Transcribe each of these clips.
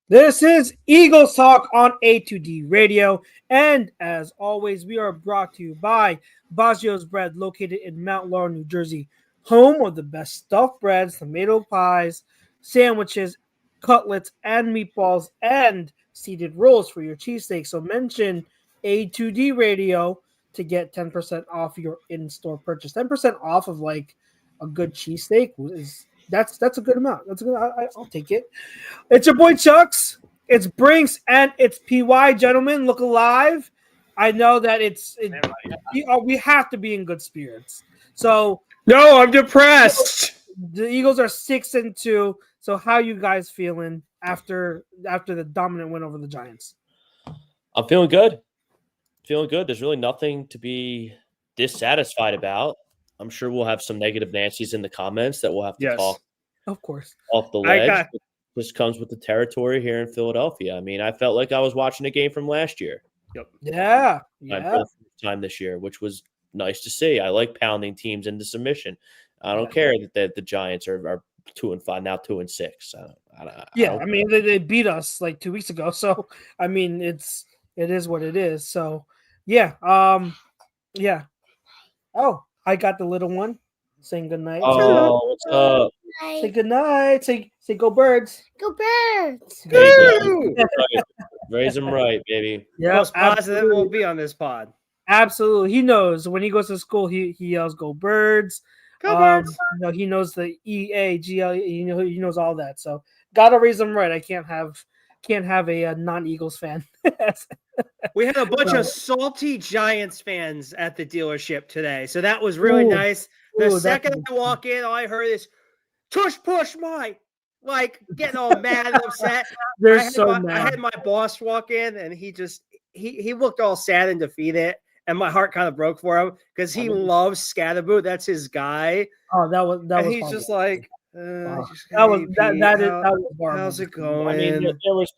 This is Eagles Talk on A2D Radio, and as always, we are brought to you by Baggio's Bread, located in Mount Laurel, New Jersey, home of the best stuffed breads, tomato pies, sandwiches, cutlets, and meatballs, and seeded rolls for your cheesesteak. So mention A2D Radio to get 10% off your in-store purchase. 10% off of like a good cheesesteak is that's a good amount. That's a good. I'll take it. It's your boy Chux. It's Brinks and it's PY. Gentlemen, look alive. I know that we have to be in good spirits. So no, I'm depressed. The Eagles are 6-2. So how you guys feeling after the dominant win over the Giants? I'm feeling good. There's really nothing to be dissatisfied about. I'm sure we'll have some negative Nancy's in the comments that we'll have to talk. Of course, off the ledge. This comes with the territory here in Philadelphia. I mean, I felt like I was watching a game from last year. Yep. Yeah. For the first time this year, which was nice to see. I like pounding teams into submission. I don't care that the Giants are 2-5 now, 2-6. I mean they beat us like 2 weeks ago, so I mean it is what it is. So yeah. Oh, I got the little one saying good night. Oh, what's up? Say good night. Say go birds. Go birds. Raise them right, baby. Yeah, most positive will be on this pod. Absolutely. He knows when he goes to school, he yells go birds. Go birds. He knows the EAGL, he knows all that. So gotta raise them right. I can't have a non-Eagles fan. We had a bunch of salty Giants fans at the dealership today, so that was really nice. The second I walk in, all I heard is tush push my, like getting all mad and upset. They're so mad. I had my boss walk in and he looked all sad and defeated, and my heart kind of broke for him because he loves Scatterboo. That's his guy. Oh, that was and he's horrible. just like that was horrible. How's it going? I mean, there was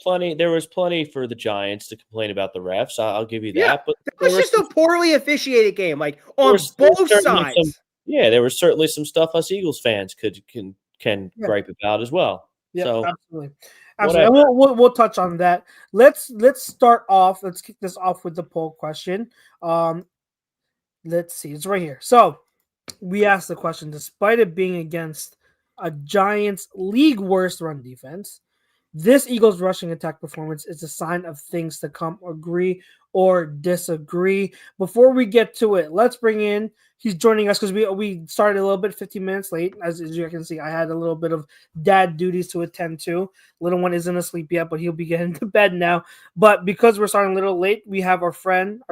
plenty for the Giants to complain about the refs. I'll give you that. Yeah, but it was just a poorly officiated game, like on both sides. There was certainly some stuff us Eagles fans can gripe about as well. Yeah, so, absolutely. And we'll touch on that. Let's start off. Let's kick this off with the poll question. Let's see. It's right here. So we asked the question: despite it being against a Giants league worst run defense, this Eagles rushing attack performance is a sign of things to come. Agree or disagree? Before we get to it, let's bring in. He's joining us because we started a little bit 15 minutes late. As you can see, I had a little bit of dad duties to attend to. Little one isn't asleep yet, but he'll be getting to bed now. But because we're starting a little late, we have our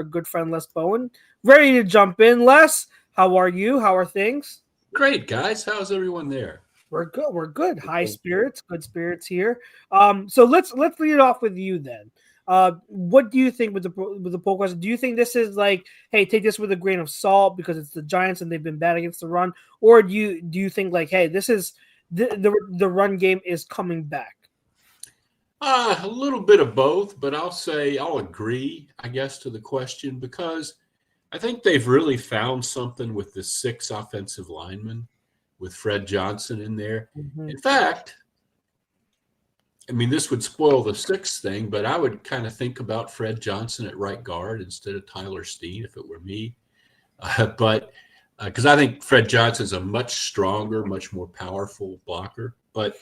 good friend Les Bowen, ready to jump in. Les, how are you? How are things? Great, guys. How's everyone there? We're good. We're good. High spirits, good spirits here. So let's lead it off with you then. What do you think with the poll question? Do you think this is like, hey, take this with a grain of salt because it's the Giants and they've been bad against the run, or do you think like, hey, this is the run game is coming back? A little bit of both, but I'll agree, I guess, to the question because I think they've really found something with the 6 offensive linemen with Fred Johnson in there. Mm-hmm. In fact, I mean, this would spoil the 6th thing, but I would kind of think about Fred Johnson at right guard instead of Tyler Steen if it were me. But because I think Fred Johnson is a much stronger, much more powerful blocker. But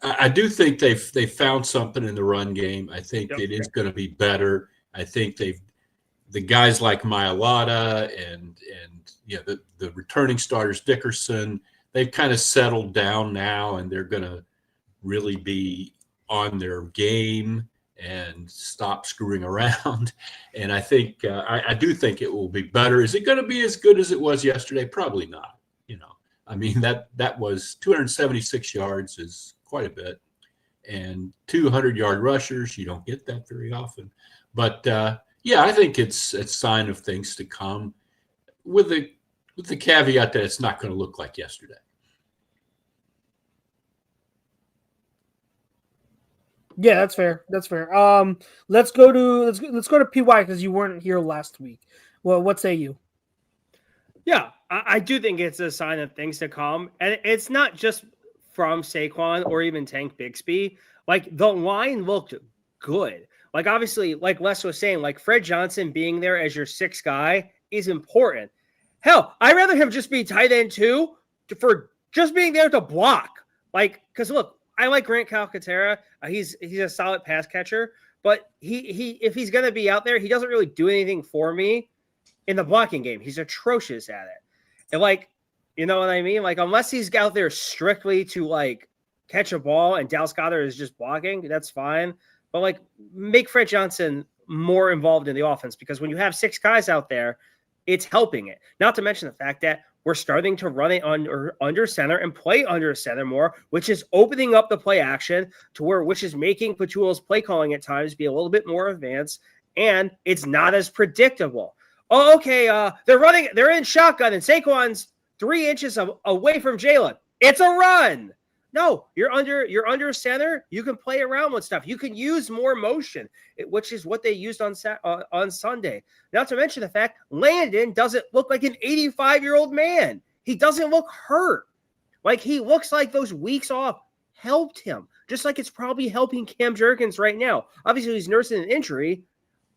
I do think they've found something in the run game. I think it is going to be better. I think the guys like Mailata and the returning starters, Dickerson, they've kind of settled down now, and they're going to really be on their game and stop screwing around. And I think I do think it will be better. Is it going to be as good as it was yesterday? Probably not. I mean, that was 276 yards is quite a bit, and 200-yard rushers. You don't get that very often. But I think it's a sign of things to come, with the caveat that it's not going to look like yesterday. Yeah, that's fair. Let's go to PY because you weren't here last week. Well, what say you? Yeah, I do think it's a sign of things to come, and it's not just from Saquon or even Tank Bigsby, like the line looked good. Like obviously, like Les was saying, like Fred Johnson being there as your sixth guy is important. Hell, I'd rather him just be tight end 2 for just being there to block. Like, because look, I like Grant Calcaterra. He's a solid pass catcher, but he if he's gonna be out there, he doesn't really do anything for me in the blocking game. He's atrocious at it. And like, you know what I mean? Like, unless he's out there strictly to like catch a ball and Dallas Goedert is just blocking, that's fine. But like, make Fred Johnson more involved in the offense, because when you have 6 guys out there, it's helping it. Not to mention the fact that we're starting to run it under center and play under center more, which is opening up the play action to which is making Patullo's play calling at times be a little bit more advanced, and it's not as predictable. Oh, okay, they're in shotgun, and Saquon's 3 inches away from Jalen. It's a run. No, you're under center. You can play around with stuff. You can use more motion, which is what they used on Sunday. Not to mention the fact Landon doesn't look like an 85-year-old man. He doesn't look hurt. Like, he looks like those weeks off helped him, just like it's probably helping Cam Jurgens right now. Obviously, he's nursing an injury,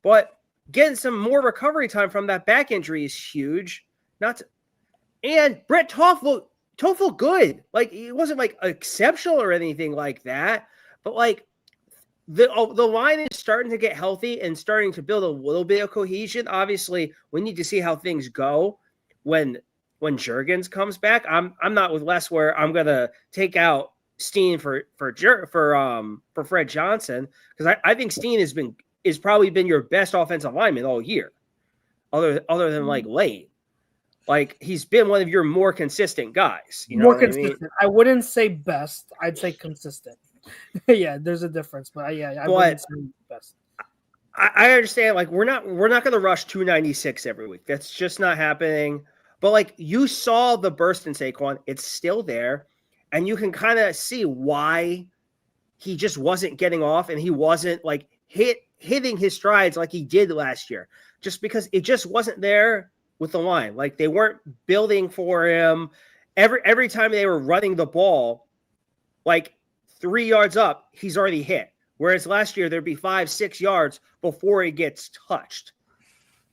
but getting some more recovery time from that back injury is huge. And Brett Toff looked good. Like, it wasn't like exceptional or anything like that, but like the line is starting to get healthy and starting to build a little bit of cohesion. Obviously, we need to see how things go when Jurgens comes back. I'm not with Les where I'm gonna take out Steen for Fred Johnson, because I think Steen has probably been your best offensive lineman all year, other than like Lane. Like, he's been one of your more consistent guys. You know more what consistent. I mean? I wouldn't say best. I'd say consistent. Yeah, there's a difference, but I wouldn't say best. I understand. Like, we're not going to rush 296 every week. That's just not happening. But like, you saw the burst in Saquon. It's still there, and you can kind of see why he just wasn't getting off, and he wasn't like hitting his strides like he did last year, just because it just wasn't there with the line. Like, they weren't building for him. Every time they were running the ball, like 3 yards up, he's already hit. Whereas last year there'd be 5-6 yards before he gets touched.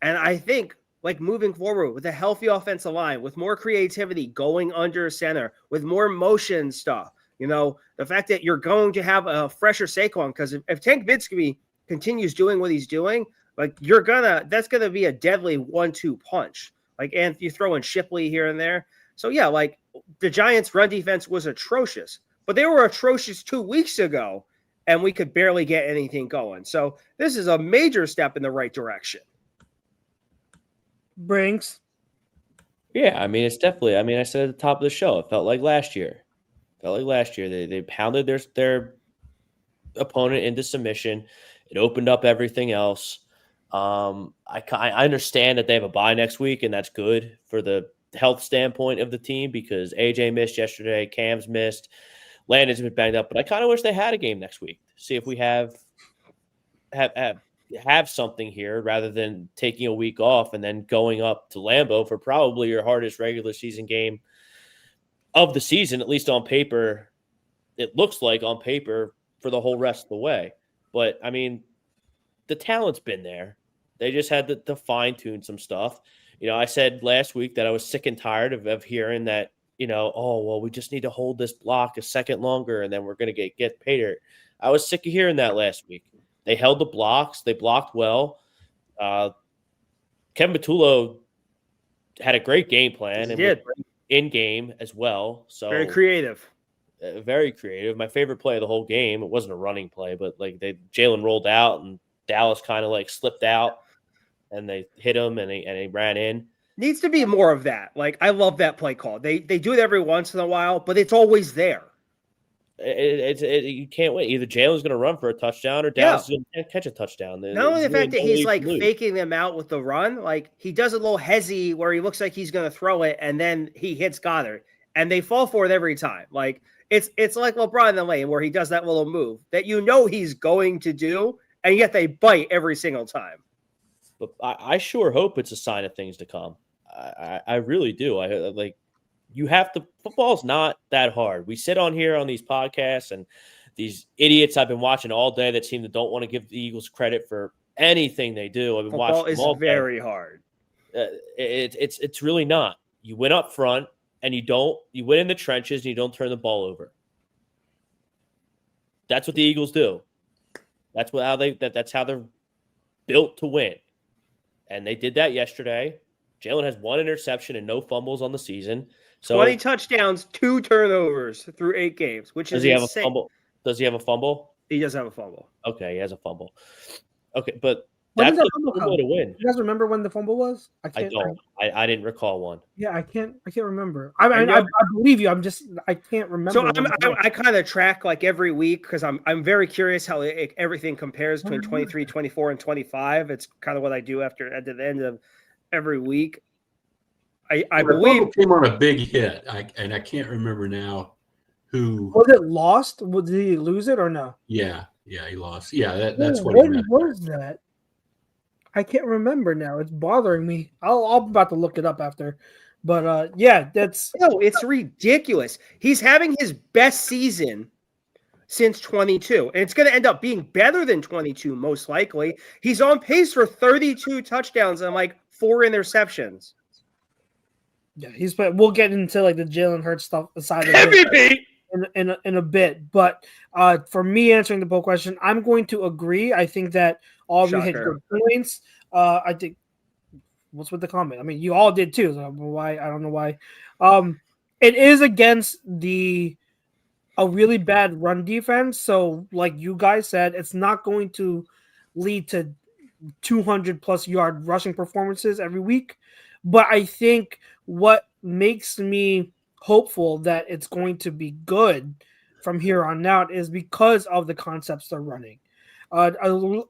And I think, like, moving forward with a healthy offensive line, with more creativity going under center, with more motion stuff, you know, the fact that you're going to have a fresher Saquon, because if Tank Bigsby continues doing what he's doing, like, that's gonna be a deadly 1-2 punch. Like, and you throw in Shipley here and there. So yeah, like, the Giants' run defense was atrocious, but they were atrocious 2 weeks ago, and we could barely get anything going. So this is a major step in the right direction. Brinks. Yeah, I mean, it's definitely. I mean, I said at the top of the show, it felt like last year. They pounded their opponent into submission. It opened up everything else. I understand that they have a bye next week, and that's good for the health standpoint of the team, because AJ missed yesterday, Cam's missed, Landon's been banged up, but I kind of wish they had a game next week. See if we have something here, rather than taking a week off and then going up to Lambeau for probably your hardest regular season game of the season, at least on paper. It looks like on paper for the whole rest of the way. But I mean, the talent's been there. They just had to fine-tune some stuff. You know, I said last week that I was sick and tired of hearing that, you know, oh, well, we just need to hold this block a second longer and then we're going to get paid. I was sick of hearing that last week. They held the blocks. They blocked well. Kevin Patullo had a great game plan. He did. In-game as well. So very creative. Very creative. My favorite play of the whole game, it wasn't a running play, but like Jalen rolled out and Dallas kind of like slipped out and they hit him and he ran in. Needs to be more of that. Like, I love that play call. They do it every once in a while, but it's always there. You can't wait. Either Jalen's going to run for a touchdown or Dallas is going to catch a touchdown. Not only the fact that he's like faking them out with the run, like he does a little hezzy where he looks like he's going to throw it and then he hits Goddard and they fall for it every time. Like, it's like LeBron in the lane where he does that little move that you know he's going to do, and yet they bite every single time. But I sure hope it's a sign of things to come. I really do. I like football's not that hard. We sit on here on these podcasts and these idiots I've been watching all day that seem to don't want to give the Eagles credit for anything they do. I've been Football watching is them all day. very hard. It's really not. You win up front and you win in the trenches and you don't turn the ball over. That's what the Eagles do. That's how they're built to win. And they did that yesterday. Jalen has 1 interception and no fumbles on the season. So 20 touchdowns, 2 turnovers through 8 games, which is insane. Have a fumble? Does he have a fumble? He does have a fumble. Okay, he has a fumble. Okay, but When that's did that fumble way to win. You guys remember when the fumble was? I didn't recall one. Yeah, I can't remember. I believe you. I can't remember. So I kind of track like every week because I'm very curious how everything compares between 23, 24, and 25. It's kind of what I do at the end of every week. I believe it came on a big hit. I can't remember now who was it lost. Did he lose it or no? Yeah, he lost. Yeah, that's what when was that? I can't remember now. It's bothering me. I'm about to look it up after. But it's ridiculous. He's having his best season since 22, and it's going to end up being better than 22 most likely. He's on pace for 32 touchdowns and like 4 interceptions. Yeah, we'll get into like the Jalen Hurts stuff aside in a bit. But for me answering the poll question, I'm going to agree. I think that all of you hit good points. I think what's with the comment? I mean, you all did too. So why? I don't know why. It is against a really bad run defense. So like you guys said, it's not going to lead to 200 plus yard rushing performances every week. But I think what makes me hopeful that it's going to be good from here on out is because of the concepts they're running. A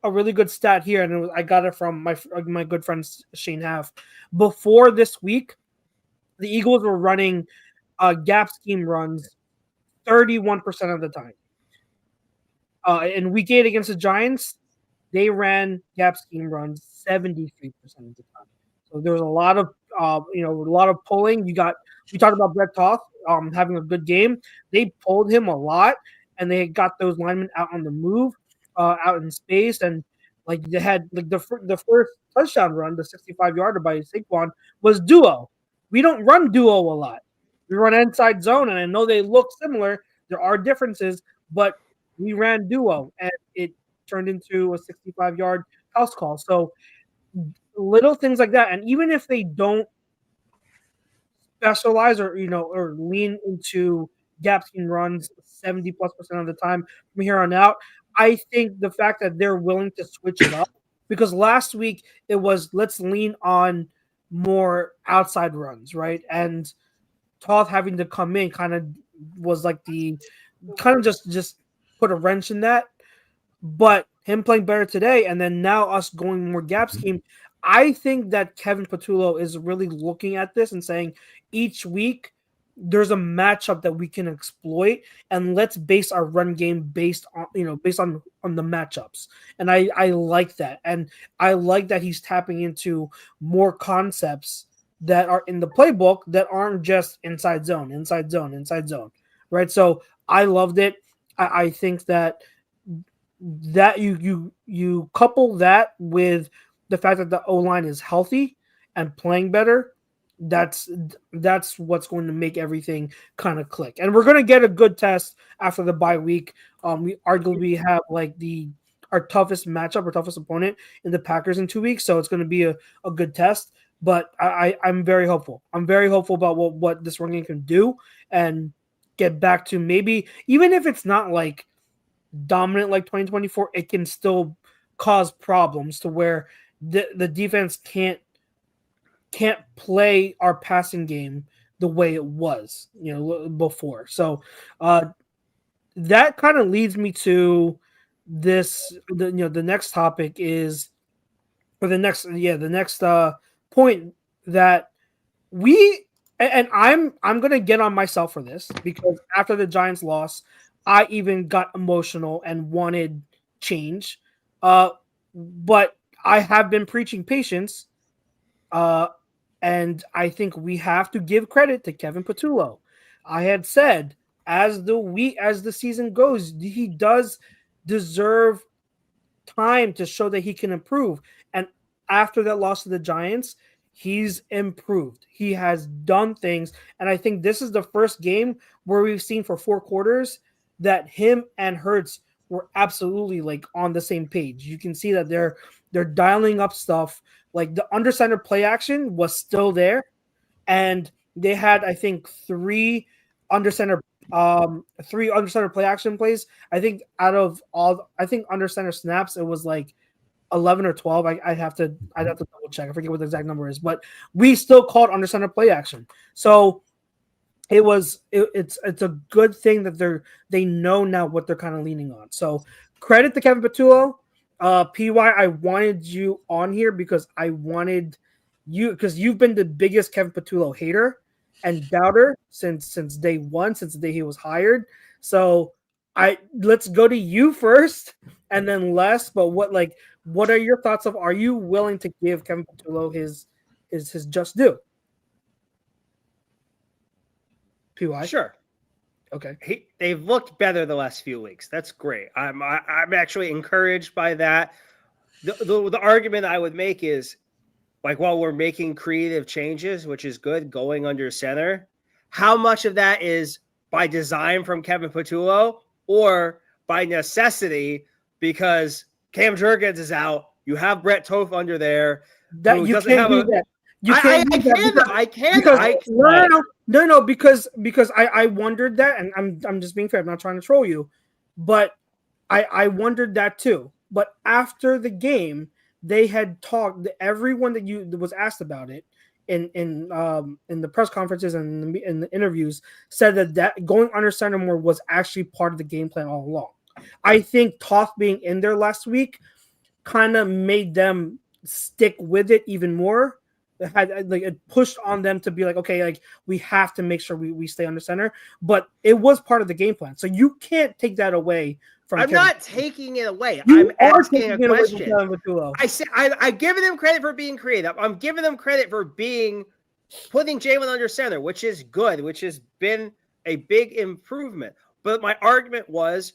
really good stat here, and I got it from my good friend Shane Half. Before this week, the Eagles were running gap scheme runs 31% of the time. In Week 8 against the Giants, they ran gap scheme runs 73% of the time. So there was a lot of pulling. We talked about Brett Toth having a good game. They pulled him a lot, and they got those linemen out on the move, out in space, and like they had like the first touchdown run, the 65-yarder by Saquon was duo. We don't run duo a lot. We run inside zone, and I know they look similar. There are differences, but we ran duo, and it turned into a 65-yard house call. So little things like that, and even if they don't specialize or lean into gap scheme runs 70+% of the time from here on out, I think the fact that they're willing to switch it up, because last week it was let's lean on more outside runs, right? And Toth having to come in kind of was like just put a wrench in that. But him playing better today, and then now us going more gap scheme, I think that Kevin Patullo is really looking at this and saying each week there's a matchup that we can exploit, and let's base our run game based on the matchups. And I like that, and I like that he's tapping into more concepts that are in the playbook that aren't just inside zone, right? So I loved it. I think that you couple that with the fact that the O-line is healthy and playing better, that's what's going to make everything kind of click. And we're going to get a good test after the bye week. We arguably have like our toughest matchup, our toughest opponent in the Packers in 2 weeks, so it's going to be a good test. But I'm very hopeful. I'm very hopeful about what this run game can do and get back to maybe, even if it's not like dominant like 2024, it can still cause problems to where the defense can't play our passing game the way it was, before. So that kind of leads me to this. The next topic is, or the next point that I'm gonna get on myself for this, because after the Giants loss, I even got emotional and wanted change. But I have been preaching patience And I think we have to give credit to Kevin Patullo. I had said as the season goes, he does deserve time to show that he can improve. And after that loss to the Giants, he's improved. He has done things. And I think this is the first game where we've seen for 4 quarters that him and Hurts were absolutely like on the same page. You can see that they're dialing up stuff. Like the under center play action was still there. And they had, I think, 3 under center play action plays. I think under center snaps, it was like 11 or 12. I'd have to double check. I forget what the exact number is, but we still called under center play action. So it's a good thing that they know now what they're kind of leaning on. So credit to Kevin Patullo. PY, I wanted you on here because I wanted you, because you've been the biggest Kevin Patullo hater and doubter since day one, since the day he was hired. So let's go to you first and then Les. But what are your thoughts of, are you willing to give Kevin Patullo his just due? PY? Sure. Okay. They've looked better the last few weeks. That's great. I'm actually encouraged by that. The argument I would make is, like, while we're making creative changes, which is good, going under center, how much of that is by design from Kevin Patullo or by necessity because Cam Jurgens is out? You have Brett Toth under there. That you can't do that. I can. No, because I wondered that, and I'm just being fair. I'm not trying to troll you, but I wondered that too. But after the game, they had talked. Everyone that was asked about it in the press conferences and in the interviews said that going under center more was actually part of the game plan all along. I think Toth being in there last week kind of made them stick with it even more. It pushed on them to be like, okay, like we have to make sure we stay under center, but it was part of the game plan. So you can't take that away from. I'm not taking it away. I'm asking a question. I'm giving them credit for being creative. I'm giving them credit for putting Jalen under center, which is good, which has been a big improvement. But my argument was,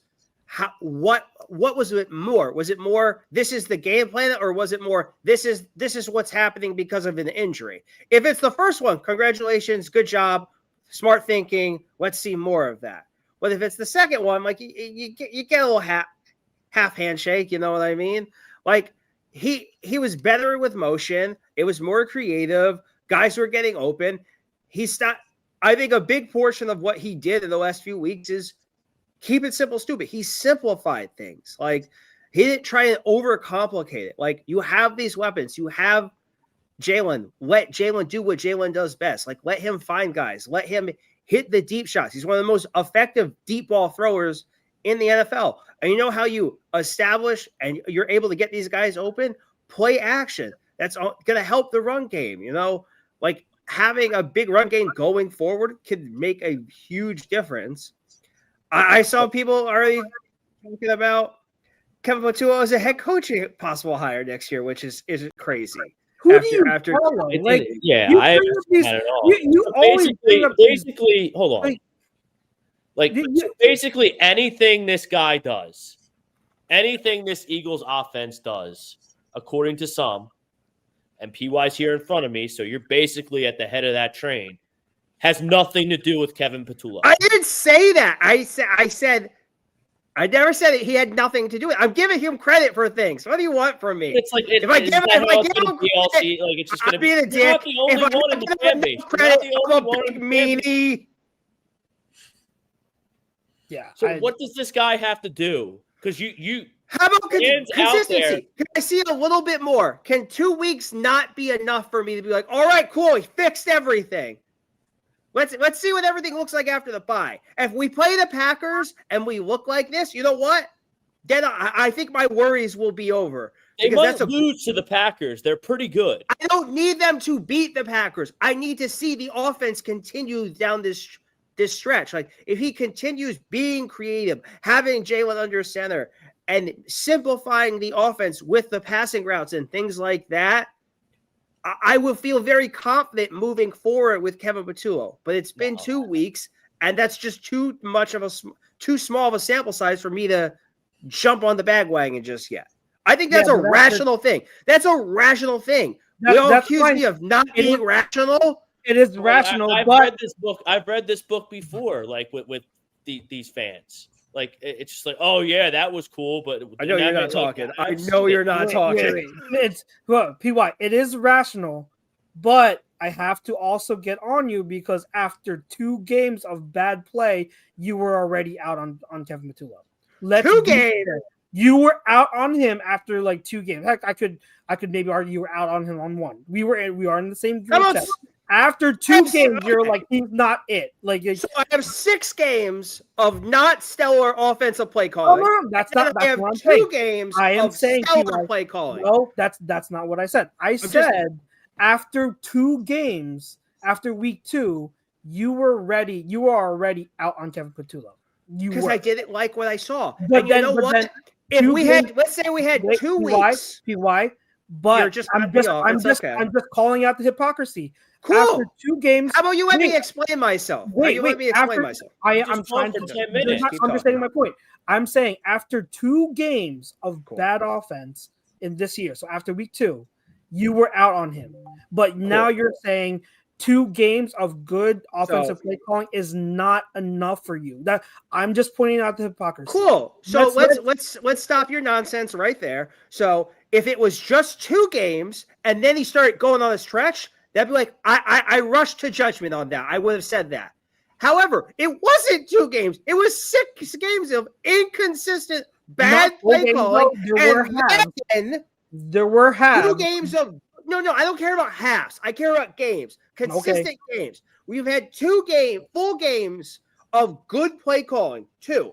what was it more? Was it more this is the game plan, or was it more this is what's happening because of an injury? If it's the first one, congratulations, good job, smart thinking. Let's see more of that. But if it's the second one, like you get a little half handshake, you know what I mean? Like he was better with motion. It was more creative. Guys were getting open. I think a big portion of what he did in the last few weeks is keep it simple, stupid. He simplified things. Like, he didn't try and overcomplicate it. Like, you have these weapons. You have Jalen. Let Jalen do what Jalen does best. Like, let him find guys. Let him hit the deep shots. He's one of the most effective deep ball throwers in the NFL. And you know how you establish and you're able to get these guys open? Play action. That's going to help the run game, you know? Like, having a big run game going forward can make a huge difference. I saw people already talking about Kevin Patullo as a head coaching possible hire next year, which is crazy. Who do you follow? Like, yeah, you I haven't at all. You always basically, hold on. Basically anything this guy does, anything this Eagles offense does, according to some, and PY's here in front of me, so you're basically at the head of that train, has nothing to do with Kevin Patullo. I didn't say that. I never said it. He had nothing to do with it. I'm giving him credit for things. What do you want from me? It's like if I give him credit, like it's just going to be a dick. You're not the only one in the fan base. You're not the only one in the meanie. Yeah. So what does this guy have to do? Because you how about consistency? Can I see a little bit more? Can 2 weeks not be enough for me to be like, all right, cool, he fixed everything? Let's see what everything looks like after the bye. If we play the Packers and we look like this, you know what? Then I think my worries will be over. They might lose to the Packers. They're pretty good. I don't need them to beat the Packers. I need to see the offense continue down this stretch. Like, if he continues being creative, having Jalen under center, and simplifying the offense with the passing routes and things like that, I will feel very confident moving forward with Kevin Patullo. But it's been 2 weeks, and that's just too small of a sample size for me to jump on the bandwagon just yet. I think that's a rational thing. That's a rational thing. You don't accuse me of not being rational. It is rational. I've read this book. I've read this book before, like with these fans. Like it's just like, oh yeah, that was cool, but I know you're not talking. I know you're not talking. It's PY. It is rational, but I have to also get on you because after 2 games of bad play, you were already out on Kevin Patullo. 2 games. You were out on him after like 2 games. Heck, I could maybe argue you were out on him on 1. We are in the same group. After 2 games, you're like, he's not it. Like, so I have 6 games of not stellar offensive play calling. Oh, no, that's what I'm saying. 2 games I am of saying stellar play calling. No, that's not what I said. I said after 2 games, after week 2, you were ready. You were already out on Kevin Patullo. Because I didn't like what I saw. But and you know what? If we had, let's say we had 2 weeks. PY, but I'm just calling out the hypocrisy. Cool. After 2 games. How about you let me explain myself? Let me explain myself. I'm trying to 10 minutes. understanding my point. I'm saying after 2 games of bad offense in this year, so after week 2, you were out on him. But now you're saying 2 games of good offensive play calling is not enough for you. That I'm just pointing out the hypocrisy. Cool. So let's stop your nonsense right there. So if it was just 2 games and then he started going on a stretch, that'd be like I rushed to judgment on that. I would have said that. However, it wasn't 2 games. It was 6 games of inconsistent bad play calling. There were halves. 2 games of no. I don't care about halves. I care about games. Consistent games. We've had 2 full games of good play calling. 2,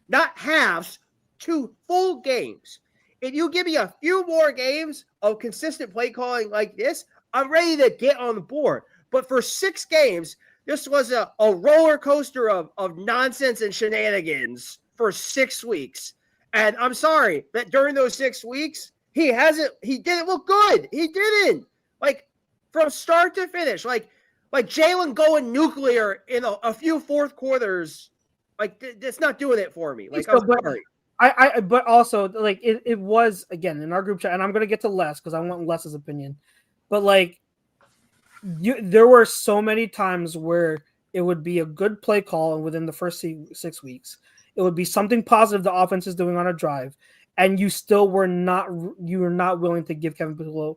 not halves. 2 full games. If you give me a few more games of consistent play calling like this, I'm ready to get on the board. But for 6 games, this was a roller coaster of nonsense and shenanigans for 6 weeks. And I'm sorry that during those 6 weeks, he didn't look good. He didn't. Like, from start to finish, like Jalen going nuclear in a few fourth quarters, like, that's not doing it for me. Like, I'm sorry. But also, like, it was, again, in our group chat, and I'm going to get to Les because I want Les's opinion. But, like, there were so many times where it would be a good play call within the first 6 weeks. It would be something positive the offense is doing on a drive, and you still were not willing to give Kevin Patullo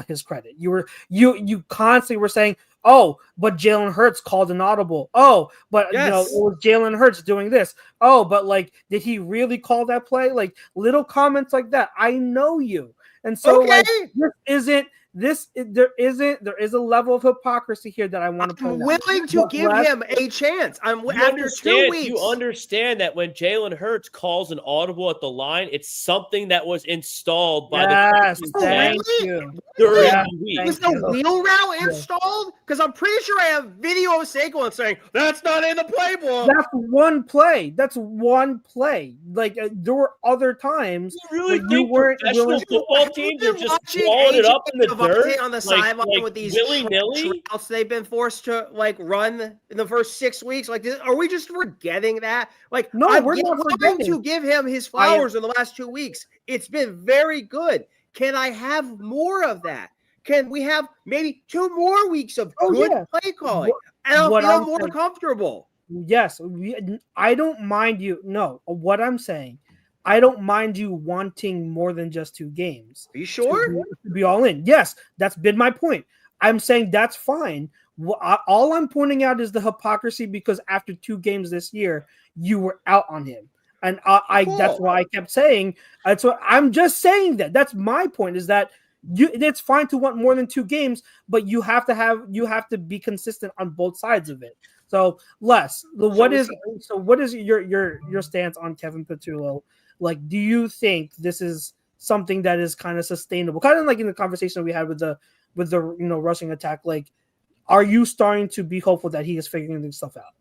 his credit. You constantly were saying, oh, but Jalen Hurts called an audible. Oh, but it was Jalen Hurts doing this. Oh, but like, did he really call that play? Like, little comments like that. I know you, and so like, there is a level of hypocrisy here that I want to point out. I'm willing to give him a chance. After 2 weeks. You understand that when Jalen Hurts calls an audible at the line, it's something that was installed by the thank you. during the week. Was the wheel route installed? Because I'm pretty sure I have video of Saquon saying that's not in the playbook. That's one play. Like, there were other times you really think professional football teams are just blowing it up in the dirt on the sideline with these willy-nilly routes they've been forced to like run in the first 6 weeks? Like, are we just forgetting that? Like, no, we're not going to give him his flowers in the last 2 weeks. It's been very good. Can I have more of that? Can we have maybe 2 more weeks of good play calling? And I'll feel more comfortable. Yes, I don't mind you. No, what I'm saying, I don't mind you wanting more than just 2 games. Are you sure? To be all in. Yes, that's been my point. I'm saying that's fine. All I'm pointing out is the hypocrisy because after 2 games this year, you were out on him. And that's why I kept saying, that's what I'm just saying that. That's my point, is that it's fine to want more than 2 games, but you have to be consistent on both sides of it. So Les, what is your stance on Kevin Patullo? Like, do you think this is something that is kind of sustainable? Kind of like in the conversation we had with the rushing attack. Like, are you starting to be hopeful that he is figuring this stuff out?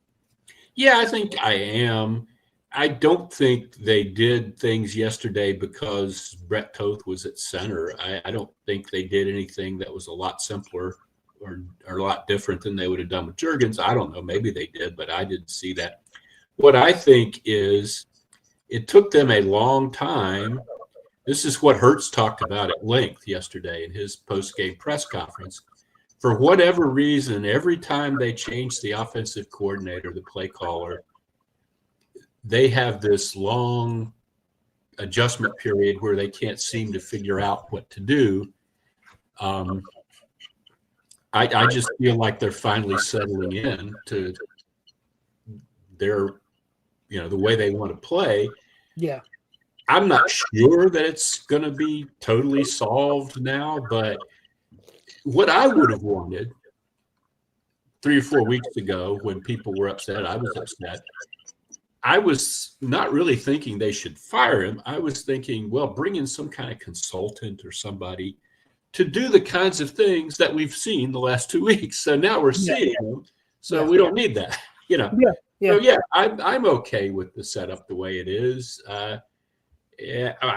Yeah, I think I am. I don't think they did things yesterday because Brett Toth was at center. I don't think they did anything that was a lot simpler or a lot different than they would have done with Juergens. I don't know. Maybe they did, but I didn't see that. What I think is it took them a long time. This is what Hurts talked about at length yesterday in his post-game press conference. For whatever reason, every time they change the offensive coordinator, the play caller, they have this long adjustment period where they can't seem to figure out what to do. I just feel like they're finally settling in to their, the way they want to play. Yeah. I'm not sure that it's going to be totally solved now, but what I would have wanted 3 or 4 weeks ago when people were upset, I was upset. I was not really thinking they should fire him. I was thinking, well, bring in some kind of consultant or somebody to do the kinds of things that we've seen the last 2 weeks. So now we're seeing them. So we don't need that, So I'm okay with the setup the way it is. I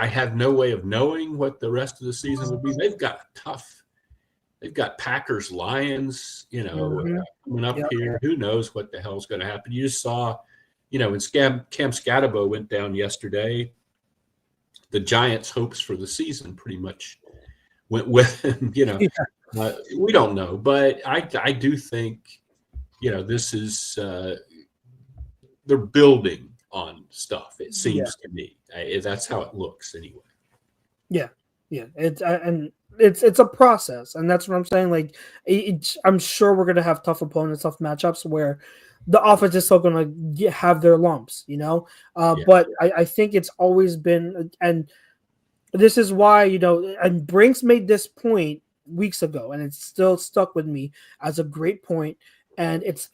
have no way of knowing what the rest of the season will be. They've got Packers, Lions, coming up here. Who knows what the hell's going to happen? You just saw, when Cam Scatabo went down yesterday, the Giants' hopes for the season pretty much went with him. We don't know, but I do think, this is they're building on stuff. It seems to me that's how it looks anyway. Yeah. It's a process, and that's what I'm saying. Like, I'm sure we're gonna have tough opponents, tough matchups where the offense is still gonna have their lumps, But I think it's always been, and this is why and Brinks made this point weeks ago, and it's still stuck with me as a great point, and it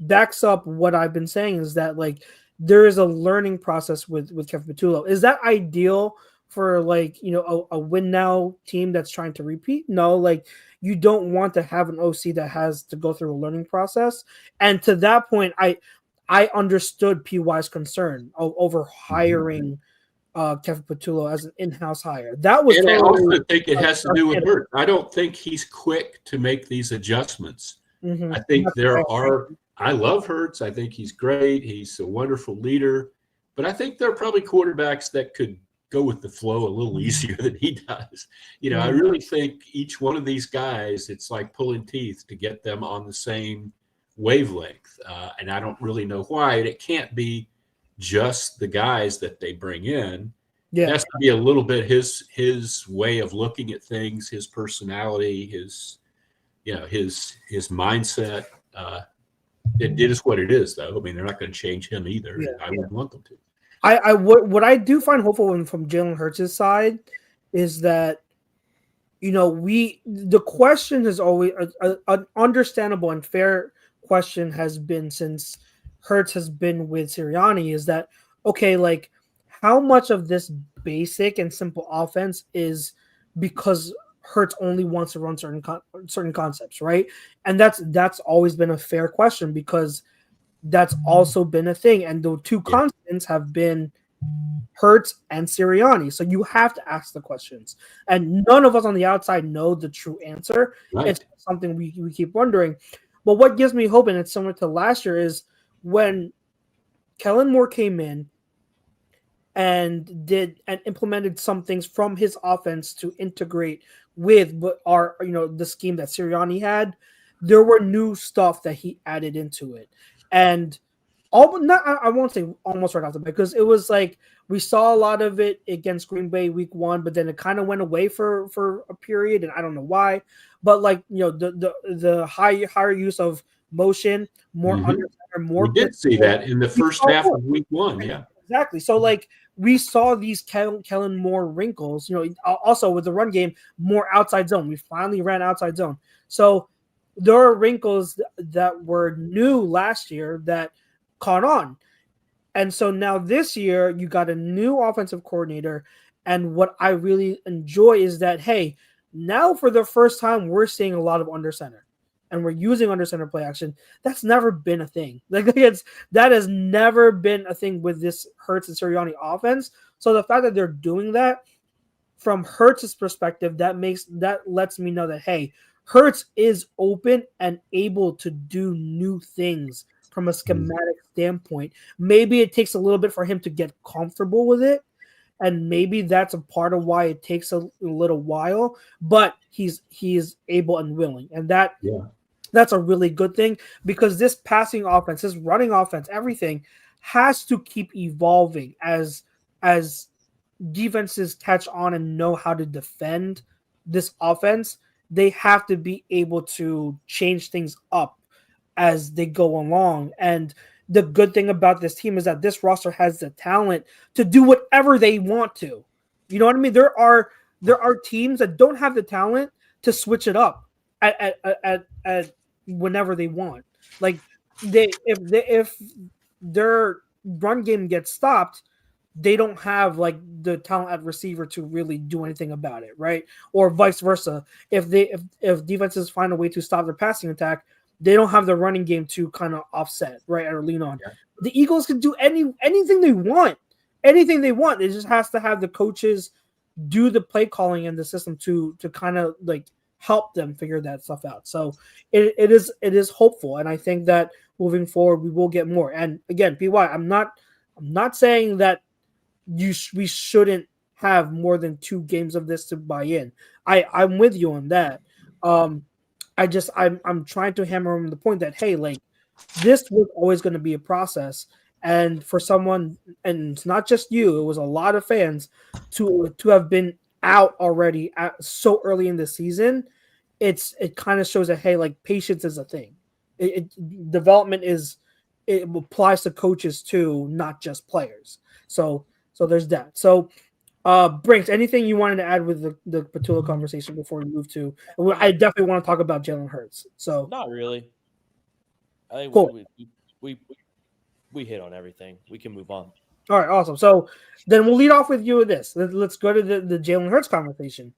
backs up what I've been saying is that like there is a learning process with Kevin Patullo. Is that ideal for a win now team that's trying to repeat? No, like you don't want to have an OC that has to go through a learning process. And to that point, I understood PY's concern over hiring Kevin Patullo as an in-house hire. That was. And I also think it has to do with Hurt. I don't think he's quick to make these adjustments. I think I love Hurts. I think he's great. He's a wonderful leader. But I think there are probably quarterbacks that could go with the flow a little easier than he does. I really think each one of these guys, it's like pulling teeth to get them on the same wavelength. And I don't really know why. It can't be just the guys that they bring in. It has to be a little bit his way of looking at things, his personality, his mindset. It is what it is, though. I mean, they're not going to change him either. I wouldn't want them to. What I do find hopeful from Jalen Hurts' side is that the question is always an understandable and fair question has been since Hurts has been with Sirianni is that okay, like how much of this basic and simple offense is because Hurts only wants to run certain concepts, right? And that's always been a fair question because that's also been a thing. And the two constants have been Hurts and Sirianni. So you have to ask the questions. And none of us on the outside know the true answer. Right. It's something we keep wondering. But what gives me hope, and it's similar to last year, is when Kellen Moore came in and implemented some things from his offense to integrate with the scheme that Sirianni had, there were new stuff that he added into it. And I won't say almost right off the bat, because it was like we saw a lot of it against Green Bay week 1, but then it kind of went away for a period, and I don't know why. But the higher use of motion, more under center, more. We did see that in the first half of week 1, yeah. Exactly. So we saw these Kellen Moore wrinkles. Also with the run game, more outside zone. We finally ran outside zone. So there are wrinkles that were new last year that caught on. And so now this year, you got a new offensive coordinator. And what I really enjoy is that, hey, now for the first time, we're seeing a lot of under center. and we're using under center play action, that's never been a thing. That has never been a thing with this Hurts and Sirianni offense. So the fact that they're doing that from Hurts' perspective, that lets me know that, hey, Hurts is open and able to do new things from a schematic standpoint. Maybe it takes a little bit for him to get comfortable with it, and maybe that's a part of why it takes a little while, but he is able and willing. And that's a really good thing, because this passing offense, this running offense, everything has to keep evolving as defenses catch on and know how to defend this offense. They have to be able to change things up as they go along. And the good thing about this team is that this roster has the talent to do whatever they want to. You know what I mean? There are teams that don't have the talent to switch it up at whenever they want. Like if their run game gets stopped, they don't have like the talent at receiver to really do anything about it, right? Or vice versa. If defenses find a way to stop their passing attack, they don't have the running game to kind of offset, right, or lean on. Yeah. The Eagles can do anything they want. Anything they want. It just has to have the coaches do the play calling in the system to kind of like help them figure that stuff out. So it is hopeful, and I think that moving forward we will get more. And again, PY, I'm not saying that we shouldn't have more than 2 games of this to buy in. I'm with you on that. I'm trying to hammer home the point that, hey, like, this was always going to be a process, and for someone, and it's not just you, it was a lot of fans to have been out already so early in the season. It kind of shows that, hey, like, patience is a thing. Development it applies to coaches too, not just players. So there's that. So Brinks, anything you wanted to add with the Patullo conversation before we move to? I definitely want to talk about Jalen Hurts. So not really. I think cool. We hit on everything. We can move on. All right, awesome. So then we'll lead off with you with this. Let's go to the Jalen Hurts conversation.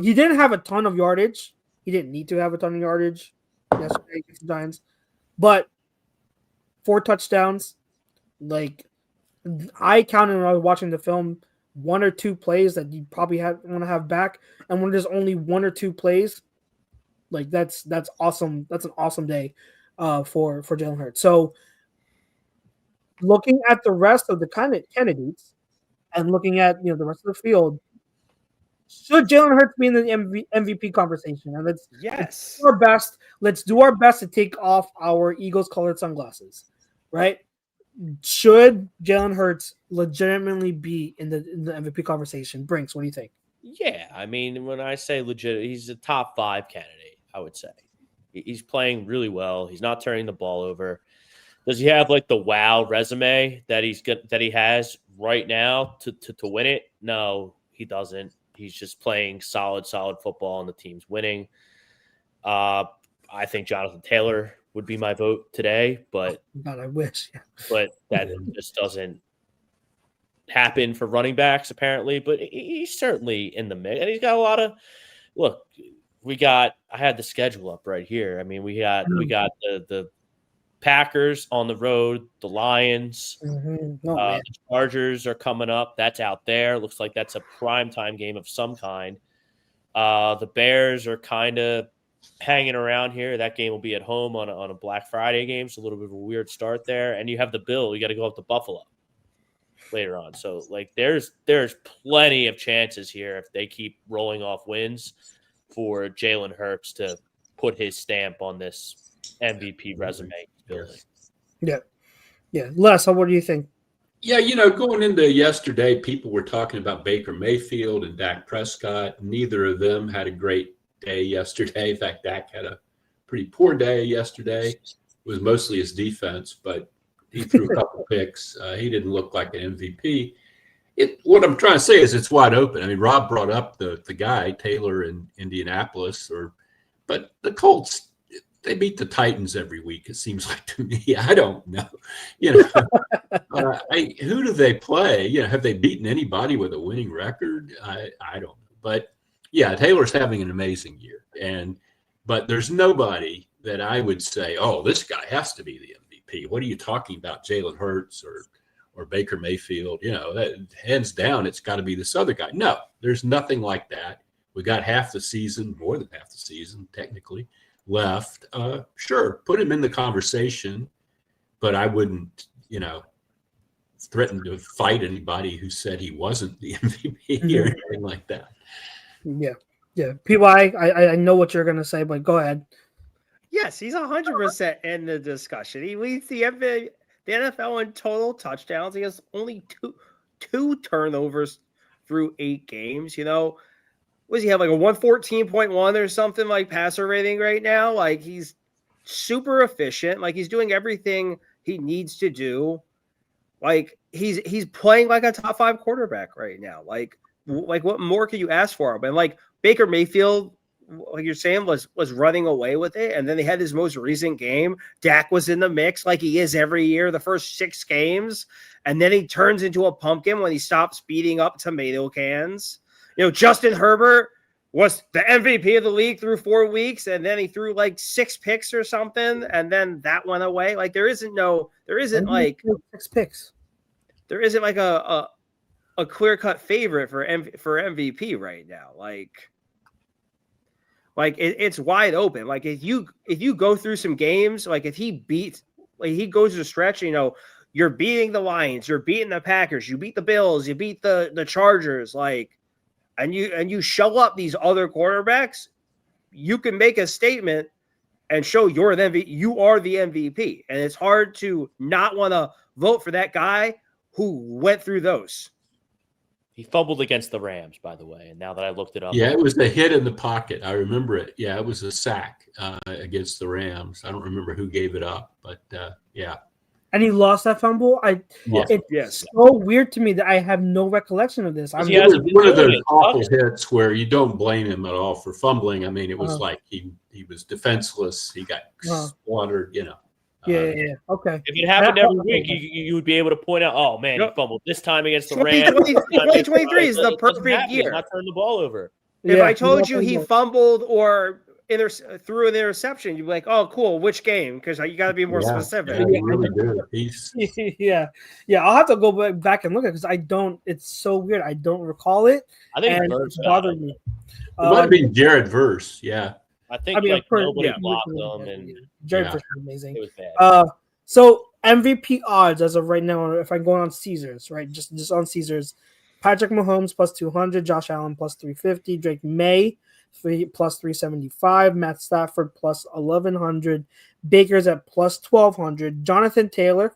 He didn't have a ton of yardage. He didn't need to have a ton of yardage yesterday against the Giants, but 4 touchdowns. Like, I counted when I was watching the film 1 or 2 plays that you probably want to have back, and when there's only 1 or 2 plays, like that's awesome. That's an awesome day for Jalen Hurts. So looking at the rest of the candidates and looking at the rest of the field, should Jalen Hurts be in the MVP conversation? And let's do our best. Let's do our best to take off our Eagles colored sunglasses, right? Should Jalen Hurts legitimately be in the MVP conversation? Brinks, what do you think? Yeah, I mean, when I say legit, he's a top 5 candidate, I would say. He's playing really well. He's not turning the ball over. Does he have like the wow resume that he has right now to win it? No, he doesn't. He's just playing solid football, and the team's winning. I think Jonathan Taylor would be my vote today, but God, I wish. But that just doesn't happen for running backs apparently. But he's certainly in the mix, and he's got a lot of. Look, I had the schedule up right here. I mean, we got the Packers on the road, the Lions, the Chargers are coming up. That's out there. Looks like that's a primetime game of some kind. The Bears are kind of hanging around here. That game will be at home on a Black Friday game, so a little bit of a weird start there. And you have the Bill. You got to go up to Buffalo later on. So like there's plenty of chances here if they keep rolling off wins for Jalen Hurts to put his stamp on this MVP resume building. Yeah. Les, what do you think? Yeah, going into yesterday, people were talking about Baker Mayfield and Dak Prescott. Neither of them had a great day yesterday. In fact, Dak had a pretty poor day yesterday. It was mostly his defense, but he threw a couple picks. He didn't look like an MVP. What I'm trying to say is it's wide open. I mean, Rob brought up the guy, Taylor in Indianapolis, but the Colts, they beat the Titans every week, it seems like to me. I don't know. Who do they play? Have they beaten anybody with a winning record? I don't know. But yeah, Taylor's having an amazing year. But there's nobody that I would say, oh, this guy has to be the MVP. What are you talking about, Jalen Hurts or Baker Mayfield? That hands down, it's got to be this other guy. No, there's nothing like that. We got half the season, more than half the season, technically, left. Sure, put him in the conversation, but I wouldn't, threaten to fight anybody who said he wasn't the MVP or anything like that. Yeah. People, I know what you're gonna say, but go ahead. Yes, he's 100% in the discussion. He leads the NFL in total touchdowns. He has only two turnovers through 8 games. Was he have like a 114.1 or something like passer rating right now? Like he's super efficient. Like he's doing everything he needs to do. Like he's playing like a top 5 quarterback right now. Like what more can you ask for him? And like Baker Mayfield, like you're saying, was running away with it. And then they had his most recent game. Dak was in the mix like he is every year, the first 6 games. And then he turns into a pumpkin when he stops beating up tomato cans. Justin Herbert was the MVP of the league through 4 weeks. And then he threw like 6 picks or something. And then that went away. Like there isn't like 6 picks. There isn't like a clear-cut favorite for MVP right now. Like it's wide open. Like if you go through some games, like if he goes to the stretch, you're beating the Lions, you're beating the Packers, you beat the Bills, you beat the Chargers, like, and you show up these other quarterbacks, you can make a statement and show you're the MVP. You are the MVP, and it's hard to not want to vote for that guy who went through those. He fumbled against the Rams, by the way, and now that I looked it up. Yeah, it was a hit in the pocket. I remember it. Yeah, it was a sack against the Rams. I don't remember who gave it up, but yeah. And he lost that fumble. It's so weird to me that I have no recollection of this. It was one of those awful hits where you don't blame him at all for fumbling. I mean, it was like he was defenseless. He got slaughtered, Yeah. Okay. If it happened every week, you would be able to point out, oh, man, he fumbled this time against the Rams. 2023 is the perfect year. Not turn the ball over. If I told you he fumbled or threw an interception, you'd be like, oh, cool, which game? Because you got to be more specific. Yeah, you really do. Yeah. I'll have to go back and look at it because I don't – it's so weird. I don't recall it. I think it's bothered me. It might have been Jared Verse, yeah. I think nobody blocked them, and Jared Verse was amazing. It was bad. So MVP odds as of right now, if I'm going on Caesars, right, just on Caesars, Patrick Mahomes plus 200, Josh Allen plus 350, Drake May plus 375, Matt Stafford plus 1100, Baker's at plus 1200, Jonathan Taylor,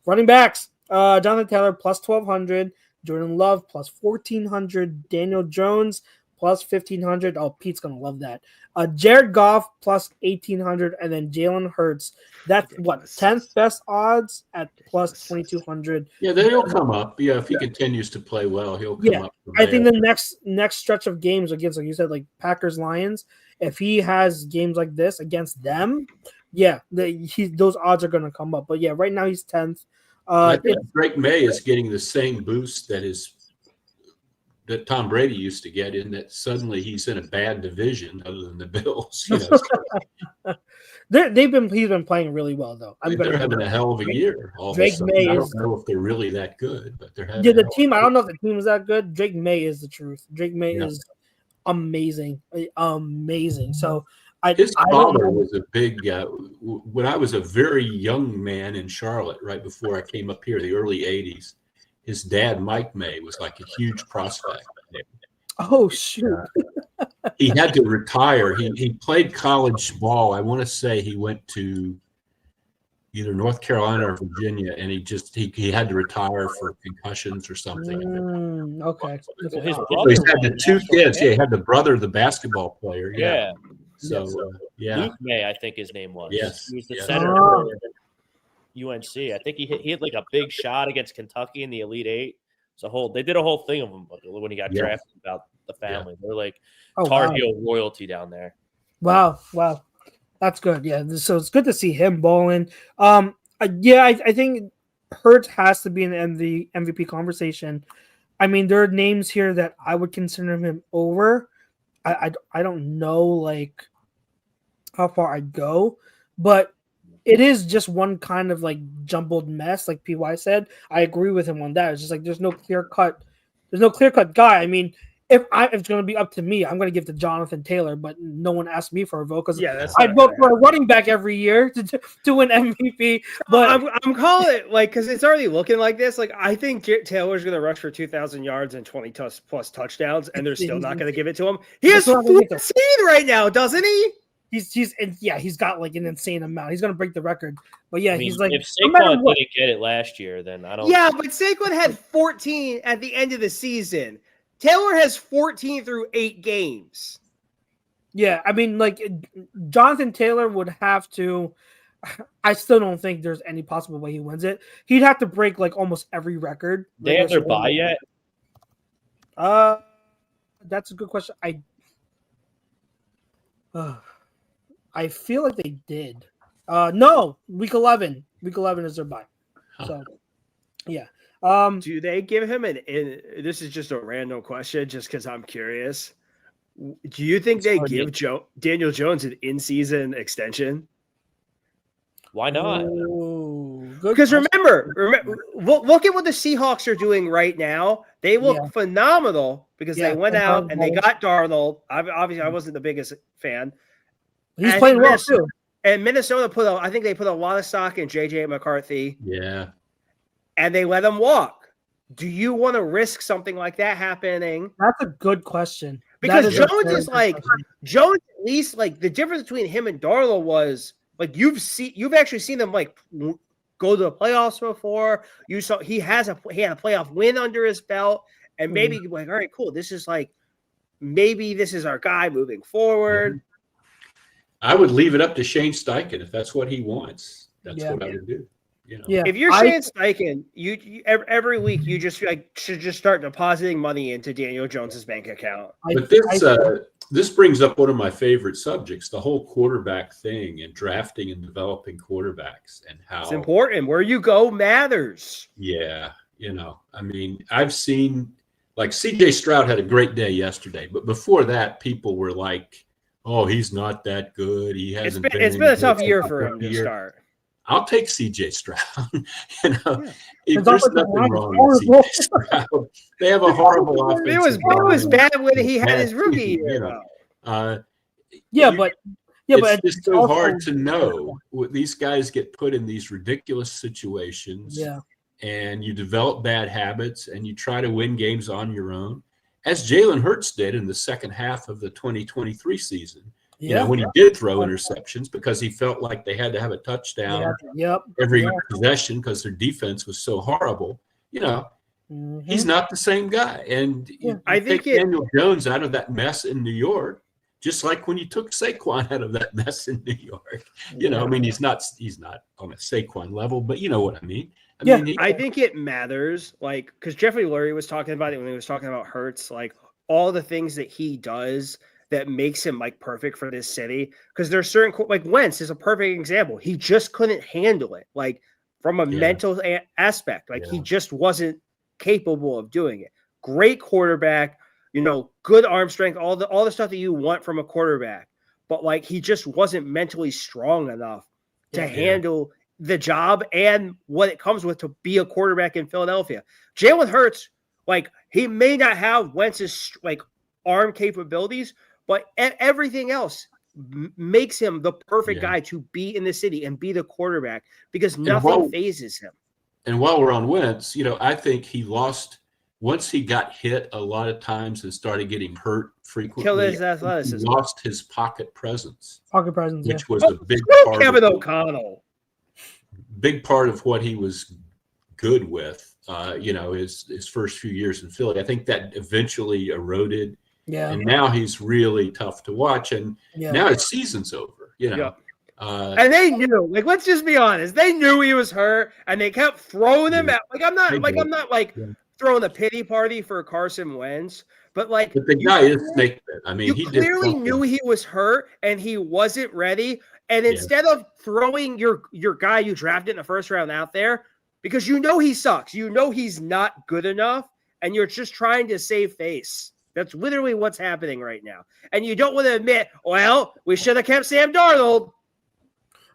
running backs, Jonathan Taylor plus 1200, Jordan Love plus 1400, Daniel Jones plus 1500. Oh, Pete's gonna love that. Jared Goff plus 1800, and then Jalen Hurts. That's what 10th best odds at plus 2200. Yeah, they'll come up. Yeah, if he continues to play well, he'll come up. I think the next stretch of games against, like you said, like Packers, Lions. If he has games like this against them, those odds are gonna come up. But yeah, right now he's 10th. I think Drake May is getting the same boost that Tom Brady used to get, in that suddenly he's in a bad division other than the Bills. He's been playing really well though. They're having a hell of a year. Drake May I don't know if they're really that good, but they're having the team. I don't know if the team is that good. Drake May is the truth. Drake May is amazing. So his father was a big. When I was a very young man in Charlotte, right before I came up here, the early '80s. His dad, Mike May, was like a huge prospect. Oh, shoot. He had to retire. He played college ball. I want to say he went to either North Carolina or Virginia, and he had to retire for concussions or something. Okay. So he had the 2 kids. Yeah, he had the brother, the basketball player. Yeah. So, Luke May, I think his name was. Yes. He was the center for UNC. I think he hit like a big shot against Kentucky in the Elite Eight. They did a whole thing of him when he got drafted about the family. They're like Tar Heel royalty down there. Wow. That's good. Yeah. So it's good to see him balling. I think Hurts has to be in the MVP conversation. I mean, there are names here that I would consider him over. I don't know, like how far I'd go, but it is just one kind of like jumbled mess, like PY said. I agree with him on that. It's just like there's no clear cut guy. I mean, if it's going to be up to me, I'm going to give to Jonathan Taylor, but no one asked me for a vote because I vote for a running back every year to win MVP. But I'm calling it like because it's already looking like this. Like I think Taylor's going to rush for 2,000 yards and 20 plus touchdowns, and they're still not going to give it to him. He has 14 right now, doesn't he? He's got like an insane amount. He's going to break the record. But yeah, he's like if Saquon didn't get it last year, then I don't. Yeah, but Saquon had 14 at the end of the season. Taylor has 14 through 8 games. Yeah, I mean, like Jonathan Taylor would have to. I still don't think there's any possible way he wins it. He'd have to break like almost every record. They have their bye yet? That's a good question. I feel like they did. No, week 11. Week 11 is their bye. So, yeah. Do they give him this is just a random question just because I'm curious. Do you think they give Daniel Jones an in-season extension? Why not? Because remember, look at what the Seahawks are doing right now. They look phenomenal because they went out and they got Darnold. Obviously, I wasn't the biggest fan. He's playing well too. And Minnesota I think they put a lot of stock in JJ McCarthy. Yeah. And they let him walk. Do you want to risk something like that happening? That's a good question. Because Jones is like Jones, at least like the difference between him and Darnold was like you've actually seen them like go to the playoffs before. You saw he had a playoff win under his belt, and maybe like, all right, cool. This is like maybe this is our guy moving forward. I would leave it up to Shane Steichen if that's what he wants. That's what I would do. You know? Yeah. If you're Shane Steichen, you every week you just should just start depositing money into Daniel Jones's bank account. But this brings up one of my favorite subjects: the whole quarterback thing and drafting and developing quarterbacks and how it's important. Where you go matters. Yeah, I mean, I've seen like C.J. Stroud had a great day yesterday, but before that, people were like, "Oh, he's not that good. He hasn't." It's been a tough year for him to start. I'll take C.J. Stroud. There's nothing wrong with C.J. Stroud. They have a horrible offense. It was bad when he had his rookie year. But it's just so hard to know. These guys get put in these ridiculous situations, and you develop bad habits, and you try to win games on your own, as Jalen Hurts did in the second half of the 2023 season. When he did throw interceptions because he felt like they had to have a touchdown every possession because their defense was so horrible. He's not the same guy. And I think Daniel Jones out of that mess in New York, just like when you took Saquon out of that mess in New York. I mean, he's not on a Saquon level, but you know what I mean. I think it matters, like, because Jeffrey Lurie was talking about it when he was talking about Hurts, like all the things that he does that makes him like perfect for this city. Because there's certain like Wentz is a perfect example. He just couldn't handle it, like from a mental aspect. Like he just wasn't capable of doing it. Great quarterback, good arm strength, all the stuff that you want from a quarterback. But like he just wasn't mentally strong enough to handle the job and what it comes with to be a quarterback in Philadelphia. Jalen Hurts, like he may not have Wentz's like arm capabilities, but everything else makes him the perfect guy to be in the city and be the quarterback because nothing phases him. And while we're on Wentz, I think he lost once he got hit a lot of times and started getting hurt frequently. Killed his athleticism. He lost his pocket presence. Which was a big part. Kevin O'Connell. Big part of what he was good with, his first few years in Philly. I think that eventually eroded. Yeah. And now he's really tough to watch. And now his season's over, and they knew, like, let's just be honest. They knew he was hurt and they kept throwing him out. Like, I'm not throwing a pity party for Carson Wentz, but the guy is snake bit. I mean, he clearly knew he was hurt and he wasn't ready. And instead of throwing your guy you drafted in the first round out there, because he sucks, he's not good enough, and you're just trying to save face. That's literally what's happening right now. And you don't want to admit, well, we should have kept Sam Darnold.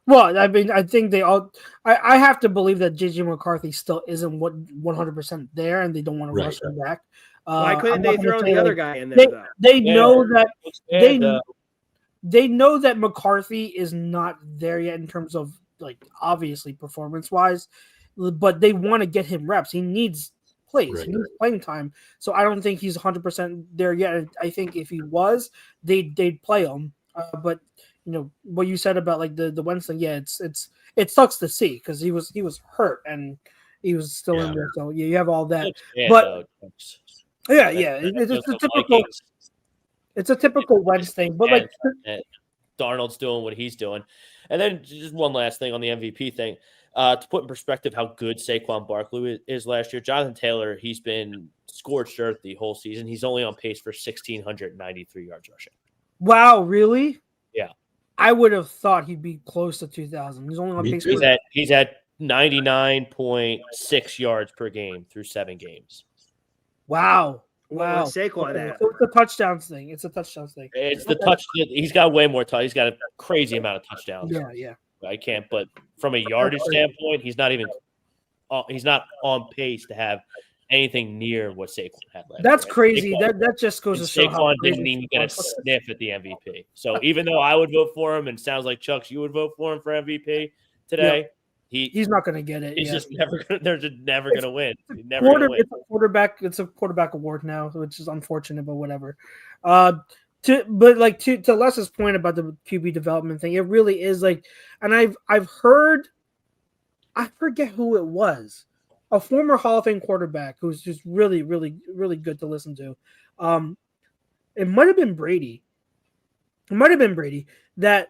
Well, I mean, I think they all. I have to believe that JJ McCarthy still isn't 100% there, and they don't want to rush him back. Why couldn't they throw the other guy in there? They know that they know that McCarthy is not there yet in terms of like obviously performance wise, but they want to get him reps. He needs plays. He needs playing time. So I don't think he's 100% there yet. I think if he was, they'd play him. But you know what you said about like the Wentz thing. Yeah, it sucks to see because he was hurt and he was still in there. So yeah, you have all that. But it's a typical Wentz thing. But like Darnold's doing what he's doing, and then just one last thing on the MVP thing. To put in perspective how good Saquon Barkley is last year, Jonathan Taylor, he's been scorched earth the whole season. He's only on pace for 1,693 yards rushing. Wow, really? Yeah. I would have thought he'd be close to 2,000. He's only on pace. He's at 99.6 yards per game through 7 games. Wow. Saquon that. So it's a touchdowns thing. It's the touch. He's got way more touch. He's got a crazy amount of touchdowns. Yeah. I can't. But from a yardage standpoint, he's not on pace to have anything near what Saquon had last year. That's crazy. That just goes to show Saquon didn't even get a sniff at the MVP. So even though I would vote for him, and sounds like Chux, you would vote for him for MVP today. He's not going to get it. He's just never. They're just never going to win. It's a quarterback award now, which is unfortunate, but whatever. To Les's point about the QB development thing, it really is like, and I've heard, I forget who it was, a former Hall of Fame quarterback who's just really, really, really good to listen to. It might have been Brady. That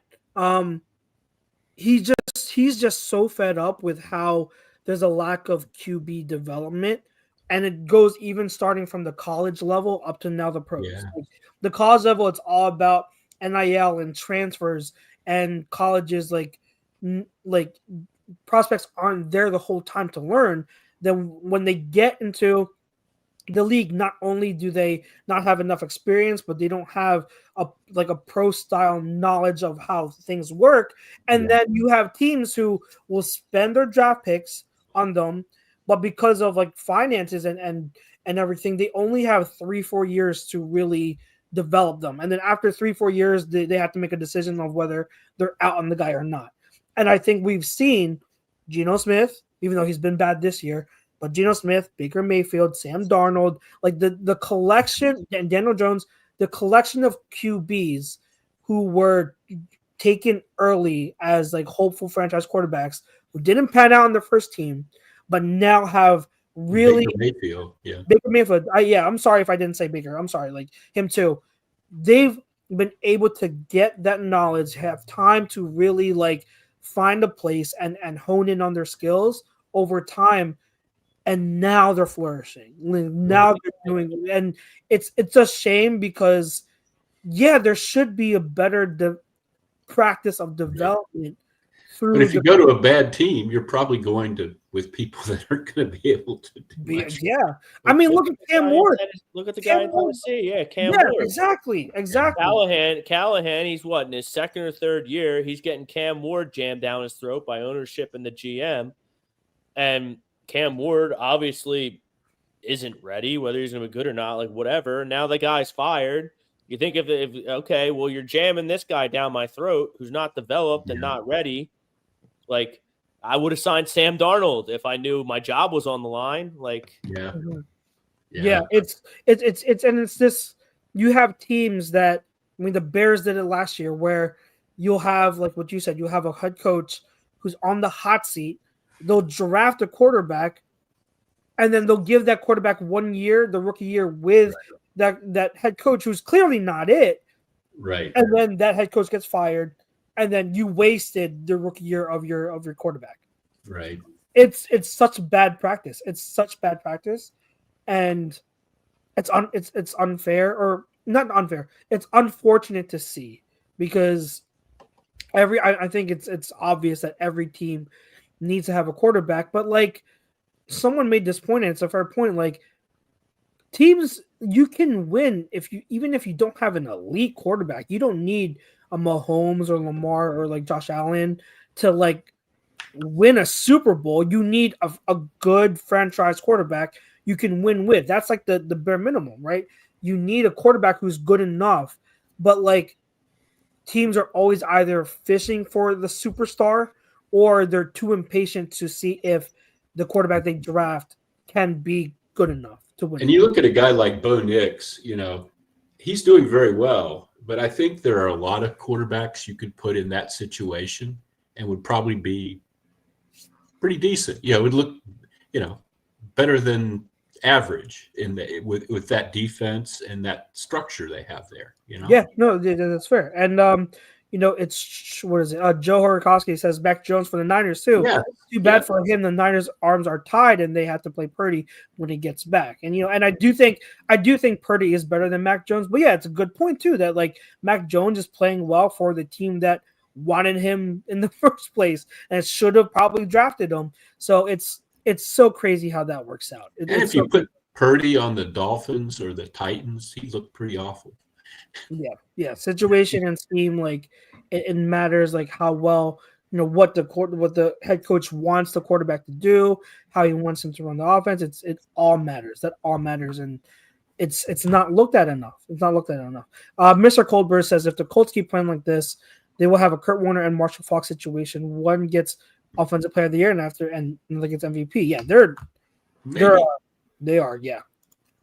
he's just so fed up with how there's a lack of QB development, and it goes even starting from the college level up to now the pros. Yeah. Like, the college level, it's all about NIL and transfers, and colleges like prospects aren't there the whole time to learn. Then when they get into the league, not only do they not have enough experience, but they don't have a pro style knowledge of how things work. And then you have teams who will spend their draft picks on them, but because of like finances and everything, they only have 3-4 years to really develop them. And then after 3-4 years, they have to make a decision of whether they're out on the guy or not. And I think we've seen Geno Smith, even though he's been bad this year, but Geno Smith, Baker Mayfield, Sam Darnold, like the collection, and Daniel Jones, the collection of QBs who were taken early as like hopeful franchise quarterbacks who didn't pan out on their first team, but now have really Baker Mayfield. I'm sorry if I didn't say Baker. I'm sorry, like him too. They've been able to get that knowledge, have time to really like find a place and hone in on their skills over time. And now they're flourishing. Now they're doing, and it's a shame because, there should be a better practice of development. But if you go to a bad team, you're probably going to with people that aren't going to be able to do much. Yeah, I mean, look at Cam Ward. Look at the guy in Tennessee. Yeah, Cam Ward. Exactly. Callahan. He's what, in his second or third year? He's getting Cam Ward jammed down his throat by ownership and the GM, and Cam Ward obviously isn't ready, whether he's going to be good or not, like whatever. Now the guy's fired. You think if okay, well, you're jamming this guy down my throat who's not developed and not ready. Like, I would have signed Sam Darnold if I knew my job was on the line. Like, it's this. You have teams that, I mean, the Bears did it last year, where you'll have, like what you said, you have a head coach who's on the hot seat. They'll draft a quarterback, and then they'll give that quarterback 1 year, the rookie year, with that head coach who's clearly not it. Right. And then that head coach gets fired, and then you wasted the rookie year of your quarterback. Right. It's such bad practice. And it's unfair, or not unfair. It's unfortunate to see, because I think it's obvious that every team needs to have a quarterback, but like someone made this point, and it's a fair point. Like, teams, you can win even if you don't have an elite quarterback. You don't need a Mahomes or Lamar or like Josh Allen to like win a Super Bowl. You need a good franchise quarterback you can win with. That's like the bare minimum, right? You need a quarterback who's good enough, but like teams are always either fishing for the superstar or they're too impatient to see if the quarterback they draft can be good enough to win. And you look at a guy like Bo Nix, he's doing very well, but I think there are a lot of quarterbacks you could put in that situation and would probably be pretty decent. It would look, better than average with that defense and that structure they have there. Yeah, no, that's fair. And it's what is it? Joe Horakowski says Mac Jones for the Niners too. Yeah, too bad for him. The Niners' arms are tied, and they have to play Purdy when he gets back. And and I do think Purdy is better than Mac Jones. But yeah, it's a good point too that like Mac Jones is playing well for the team that wanted him in the first place and should have probably drafted him. So it's so crazy how that works out. And if you put Purdy on the Dolphins or the Titans, he looked pretty awful. Yeah. Situation and scheme, like it matters, like how well what the head coach wants the quarterback to do, how he wants him to run the offense. It all matters. That all matters, and it's not looked at enough. It's not looked at enough. Mr. Coldberg says if the Colts keep playing like this, they will have a Kurt Warner and Marshall Faulk situation. One gets Offensive Player of the Year, and another gets MVP. Yeah, they are. Yeah.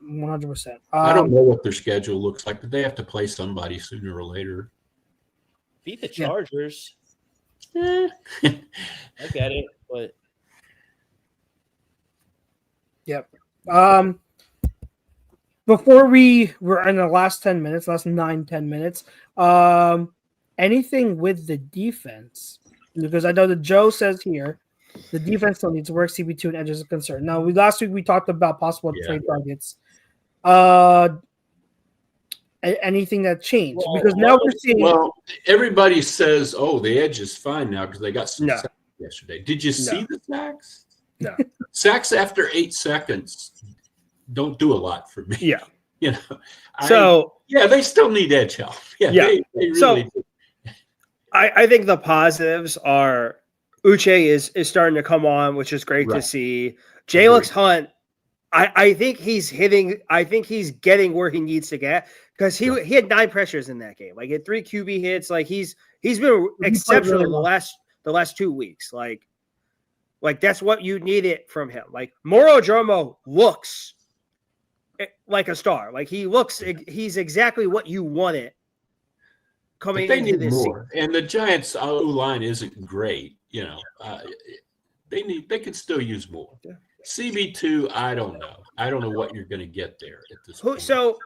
100%. I don't know what their schedule looks like, but they have to play somebody sooner or later. Beat the Chargers. I get it, but yep. Before we're in the last 10 minutes, last 9-10 minutes, anything with the defense? Because I know that Joe says here the defense still needs to work. CB2 and edges are concerned. Now, last week we talked about possible trade targets. Anything that changed? Because now we're seeing. Well, everybody says, "Oh, the edge is fine now because they got some sacks yesterday." Did you see the sacks? No. Sacks after 8 seconds don't do a lot for me. Yeah. They still need edge help. Yeah. They really do. I think the positives are Uche is starting to come on, which is great to see. Jalix Hunt, I think he's hitting. I think he's getting where he needs to get because he had 9 pressures in that game. Like he had 3 QB hits. Like he's been exceptional the last 2 weeks. Like that's what you needed from him. Like Moro Dromo looks like a star. Like he's exactly what you wanted coming into this season. And the Giants' O-line isn't great. They could still use more. Yeah. CB2, I don't know. I don't know what you're going to get there at this point. So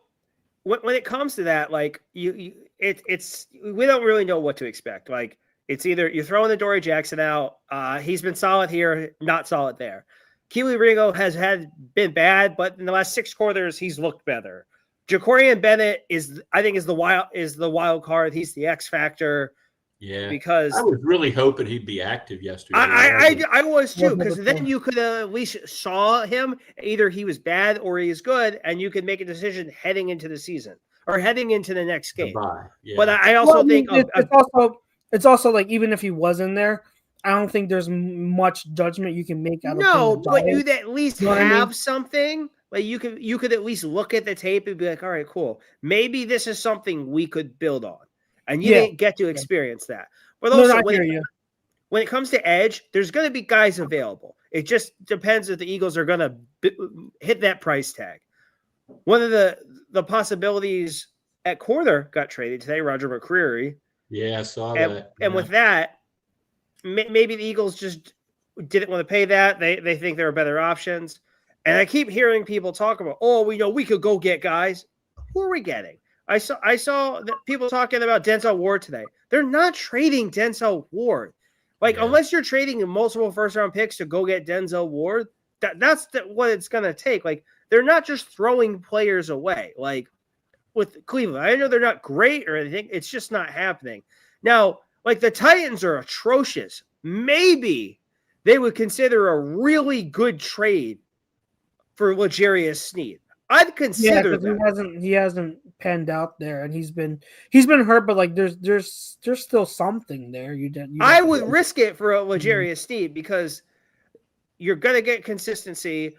when it comes to that, like it's we don't really know what to expect. Like it's either you're throwing the Dory Jackson out. He's been solid here, not solid there. Keely Ringo has been bad, but in the last 6 quarters, he's looked better. Jacorian Bennett is the wild card. He's the X factor. Yeah, because I was really hoping he'd be active yesterday. I was too, because then you could at least saw him. Either he was bad or he is good, and you could make a decision heading into the season or heading into the next game. Yeah. But I also think it's also like even if he was in there, I don't think there's much judgment you can make out of him. No, but you at least have something. Like you could at least look at the tape and be like, all right, cool. Maybe this is something we could build on. And you didn't get to experience that. But also, when it comes to edge, there's going to be guys available. It just depends if the Eagles are going to hit that price tag. One of the possibilities at corner got traded today, Roger McCreary. Yeah, I saw that. And with that, maybe the Eagles just didn't want to pay that. They think there are better options. And I keep hearing people talk about, we could go get guys. Who are we getting? I saw that people talking about Denzel Ward today. They're not trading Denzel Ward. Unless you're trading multiple first-round picks to go get Denzel Ward, that's what it's going to take. Like, they're not just throwing players away. Like, with Cleveland, I know they're not great or anything. It's just not happening. Now, like, the Titans are atrocious. Maybe they would consider a really good trade for L'Jarius Sneed. I'd consider that. He hasn't panned out there, and he's been hurt, but like there's still something there. I would risk it for a L'Jarius Sneed because you're gonna get consistency.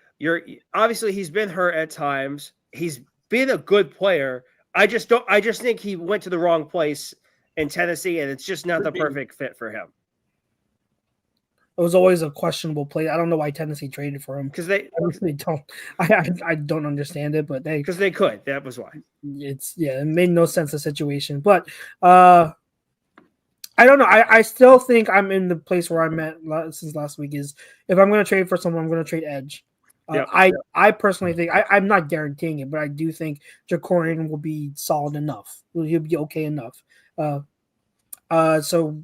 Obviously he's been hurt at times. He's been a good player. I just think he went to the wrong place in Tennessee, and it's just not the perfect fit for him. It was always a questionable play. I don't know why Tennessee traded for him because they really don't. I don't understand it, but because they could. That was why. It made no sense the situation. But I don't know. I still think I'm in the place where I'm at since last week. Is if I'm going to trade for someone, I'm going to trade edge. I personally think I'm not guaranteeing it, but I do think Jacorian will be solid enough. He'll be okay enough. So.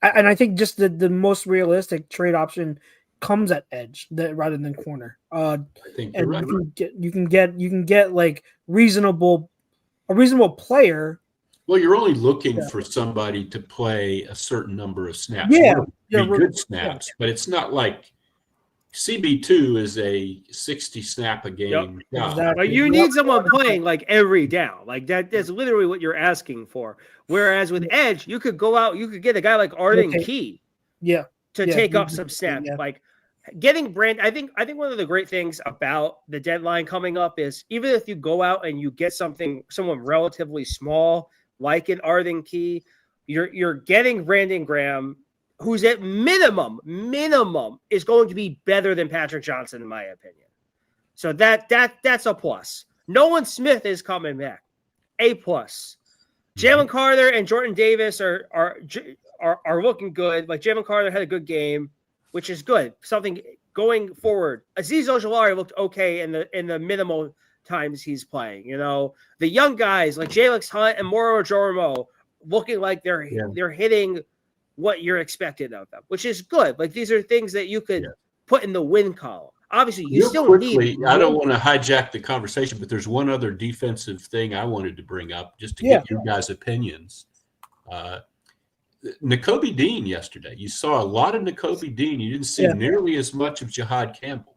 And I think just the most realistic trade option comes at edge rather than corner. I think you're right. You can get like a reasonable player. Well, you're only looking for somebody to play a certain number of snaps. Good snaps, but it's not like CB2 is a 60 snap a game. Yep. Exactly. You need someone playing like every down. Like that's literally what you're asking for. Whereas with edge, you could go out, you could get a guy like Arden Key. To take up some snaps. Like getting I think one of the great things about the deadline coming up is even if you go out and you get someone relatively small, like an Arden Key, you're getting Brandon Graham, who's at minimum is going to be better than Patrick Johnson, in my opinion. So that's a plus. Nolan Smith is coming back. A plus. Jalen Carter and Jordan Davis are looking good. Like Jalen Carter had a good game, which is good. Something going forward. Azeez Ojulari looked okay in the minimal times he's playing. You know, the young guys like Jalix Hunt and Moro Joromo looking like they're hitting what you're expected of them, which is good. Like these are things that you could put in the win column. Obviously, you still need. I don't want to hijack the conversation, but there's one other defensive thing I wanted to bring up just to get your guys' opinions. Nakobe Dean yesterday. You saw a lot of Nakobe Dean. You didn't see nearly as much of Jihad Campbell.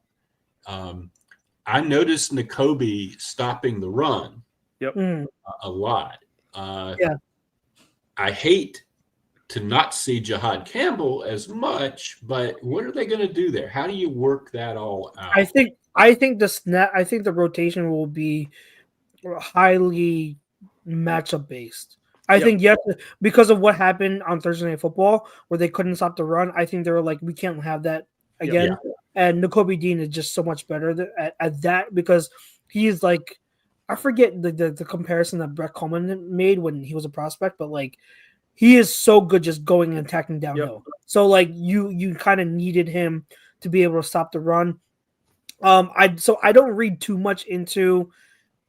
I noticed Nakobe stopping the run a lot. I hate to not see Jihad Campbell as much, but what are they going to do there? How do you work that all out? I think the rotation will be highly matchup based. I think because of what happened on Thursday Night Football, where they couldn't stop the run. I think they were like, we can't have that again. And Nakobe Dean is just so much better at that because he's like, I forget the comparison that Brett Coleman made when he was a prospect, but like. He is so good just going and attacking downhill. So like you kind of needed him to be able to stop the run. I don't read too much into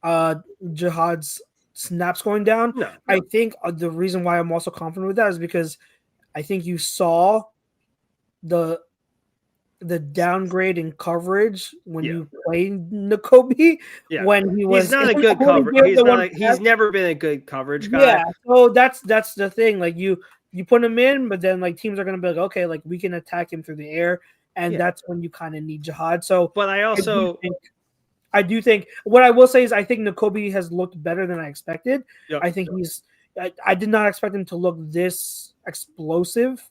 Jihad's snaps going down. No. I think the reason why I'm also confident with that is because I think you saw the downgrade in coverage when you played Nakobe when he's not a good coverage. He's never been a good coverage guy. Yeah, so that's the thing. Like you put him in, but then like teams are gonna be like, okay, like we can attack him through the air, and that's when you kind of need Jihad. So, but I do think what I will say is I think Nakobe has looked better than I expected. I think I did not expect him to look this explosive.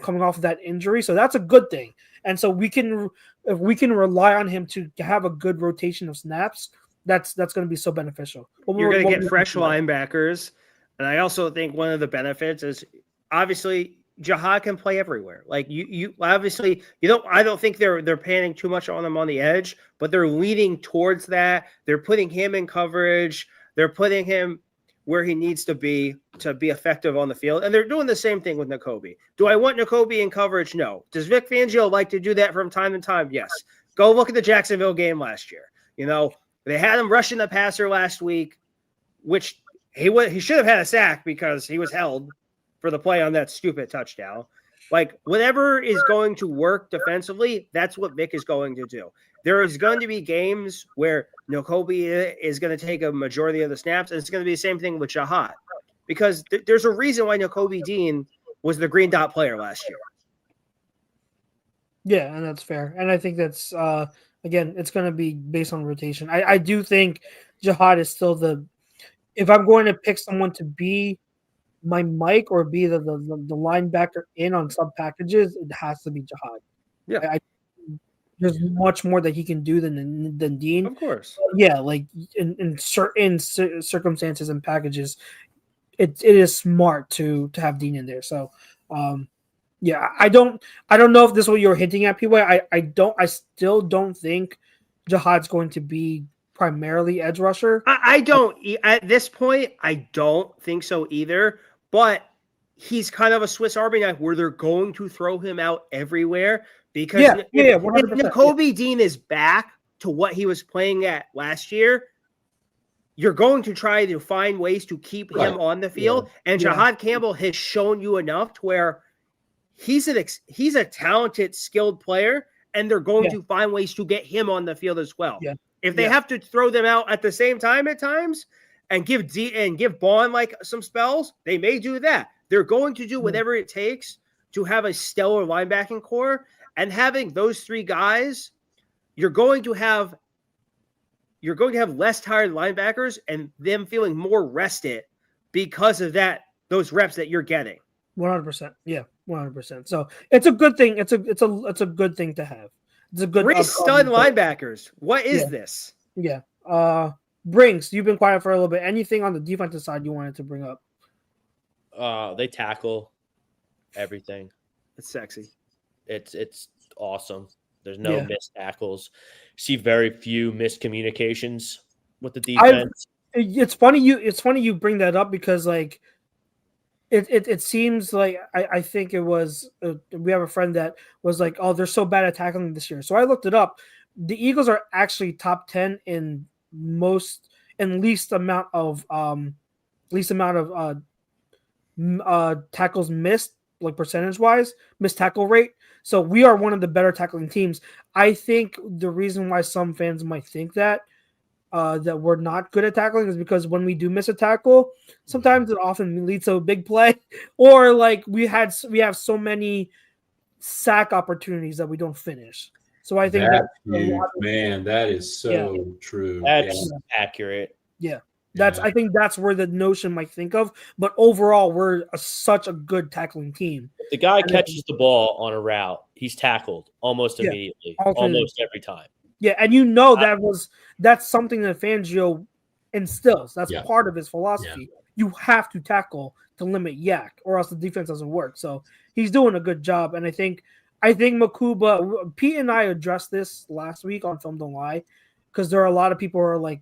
Coming off of that injury, so that's a good thing. And so if we can rely on him to have a good rotation of snaps, that's going to be so beneficial. You're going to get fresh linebackers, and I also think one of the benefits is obviously Jihad can play everywhere. Like you obviously I don't think they're panning too much on him on the edge, but they're leaning towards that. They're putting him in coverage. They're putting him where he needs to be effective on the field. And they're doing the same thing with Nakobe. Do I want Nakobe in coverage? No. Does Vic Fangio like to do that from time to time? Yes. Go look at the Jacksonville game last year. You know, they had him rushing the passer last week, which he should have had a sack because he was held for the play on that stupid touchdown. Like whatever is going to work defensively, that's what Vic is going to do. There is going to be games where Nakobe is going to take a majority of the snaps, and it's going to be the same thing with Jihad. Because there's a reason why Nakobe Dean was the green dot player last year. Yeah, and that's fair. And I think that's again, it's going to be based on rotation. I do think Jihad is still if I'm going to pick someone to be my Mike or be the linebacker in on sub packages, it has to be Jihad. Yeah. There's much more that he can do than Dean. Of course. Yeah, like in certain circumstances and packages, it is smart to have Dean in there. So, yeah, I don't know if this is what you're hinting at, PY. I still don't think Jihad's going to be primarily edge rusher. I don't at this point. I don't think so either. But he's kind of a Swiss Army knife where they're going to throw him out everywhere because if 100%. Dean is back to what he was playing at last year, you're going to try to find ways to keep him on the field. Yeah. And Jihad Campbell has shown you enough to where he's a talented, skilled player, and they're going to find ways to get him on the field as well. Yeah. If they have to throw them out at the same time at times and give Bowen like some spells, they may do that. They're going to do whatever it takes to have a stellar linebacking core, and having those three guys, you're going to have less tired linebackers and them feeling more rested because of those reps that you're getting. 100%. Yeah, 100%. So it's a good thing. It's a good thing to have. It's a good three stud linebackers. What is this? Yeah. Brinks, you've been quiet for a little bit. Anything on the defensive side you wanted to bring up? They tackle everything. It's sexy. It's awesome. There's no missed tackles. See very few miscommunications with the defense. It's funny you bring that up because like it seems like I think it was we have a friend that was like, oh, they're so bad at tackling this year. So I looked it up. The Eagles are actually top 10 in least amount of tackles missed, like percentage wise, missed tackle rate. So we are one of the better tackling teams. I think the reason why some fans might think that we're not good at tackling is because when we do miss a tackle, sometimes it often leads to a big play, or like we have so many sack opportunities that we don't finish. So I think that's huge, man. That is so true. That's accurate. Yeah. I think that's where the notion might think of, but overall, we're such a good tackling team. If the guy catches the ball on a route, he's tackled almost immediately, almost every time. Yeah, and that's something that Fangio instills. That's part of his philosophy. Yeah. You have to tackle to limit yak, or else the defense doesn't work. So he's doing a good job, and I think Makuba, Pete and I addressed this last week on Film Don't Lie, because there are a lot of people who are like,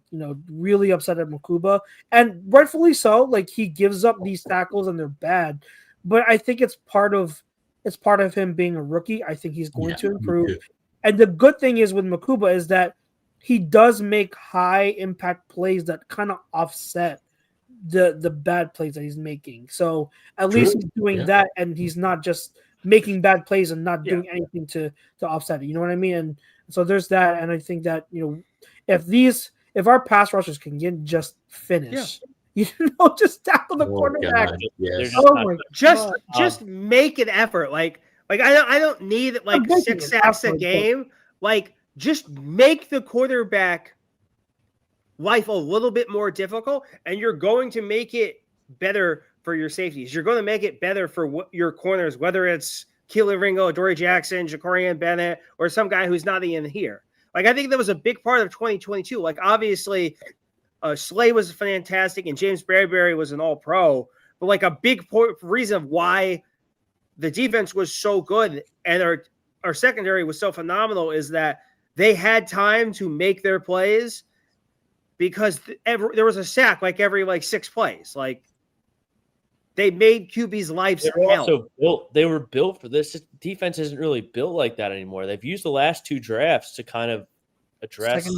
really upset at Makuba, and rightfully so. Like, he gives up these tackles and they're bad, but I think it's part of him being a rookie. I think he's going to improve. And the good thing is with Makuba is that he does make high impact plays that kind of offset the bad plays that he's making. So at least he's doing that, and he's not just making bad plays and not doing anything to offset it. You know what I mean? And so there's that. And I think that, if our pass rushers can just finish, just tackle the quarterback. Just make an effort. Like I don't need like 6 sacks a game. Like, just make the quarterback life a little bit more difficult, and you're going to make it better for your safeties. You're going to make it better for your corners, whether it's Keelan Ringo, Dory Jackson, Jacorian Bennett, or some guy who's not even here. Like, I think that was a big part of 2022. Like, obviously, Slay was fantastic, and James Bradbury was an all-pro. But, like, a big reason of why the defense was so good and our secondary was so phenomenal is that they had time to make their plays because there was a sack every 6 plays. Like, they made QB's lives hell. They were built for this. Defense isn't really built like that anymore. They've used the last 2 drafts to kind of address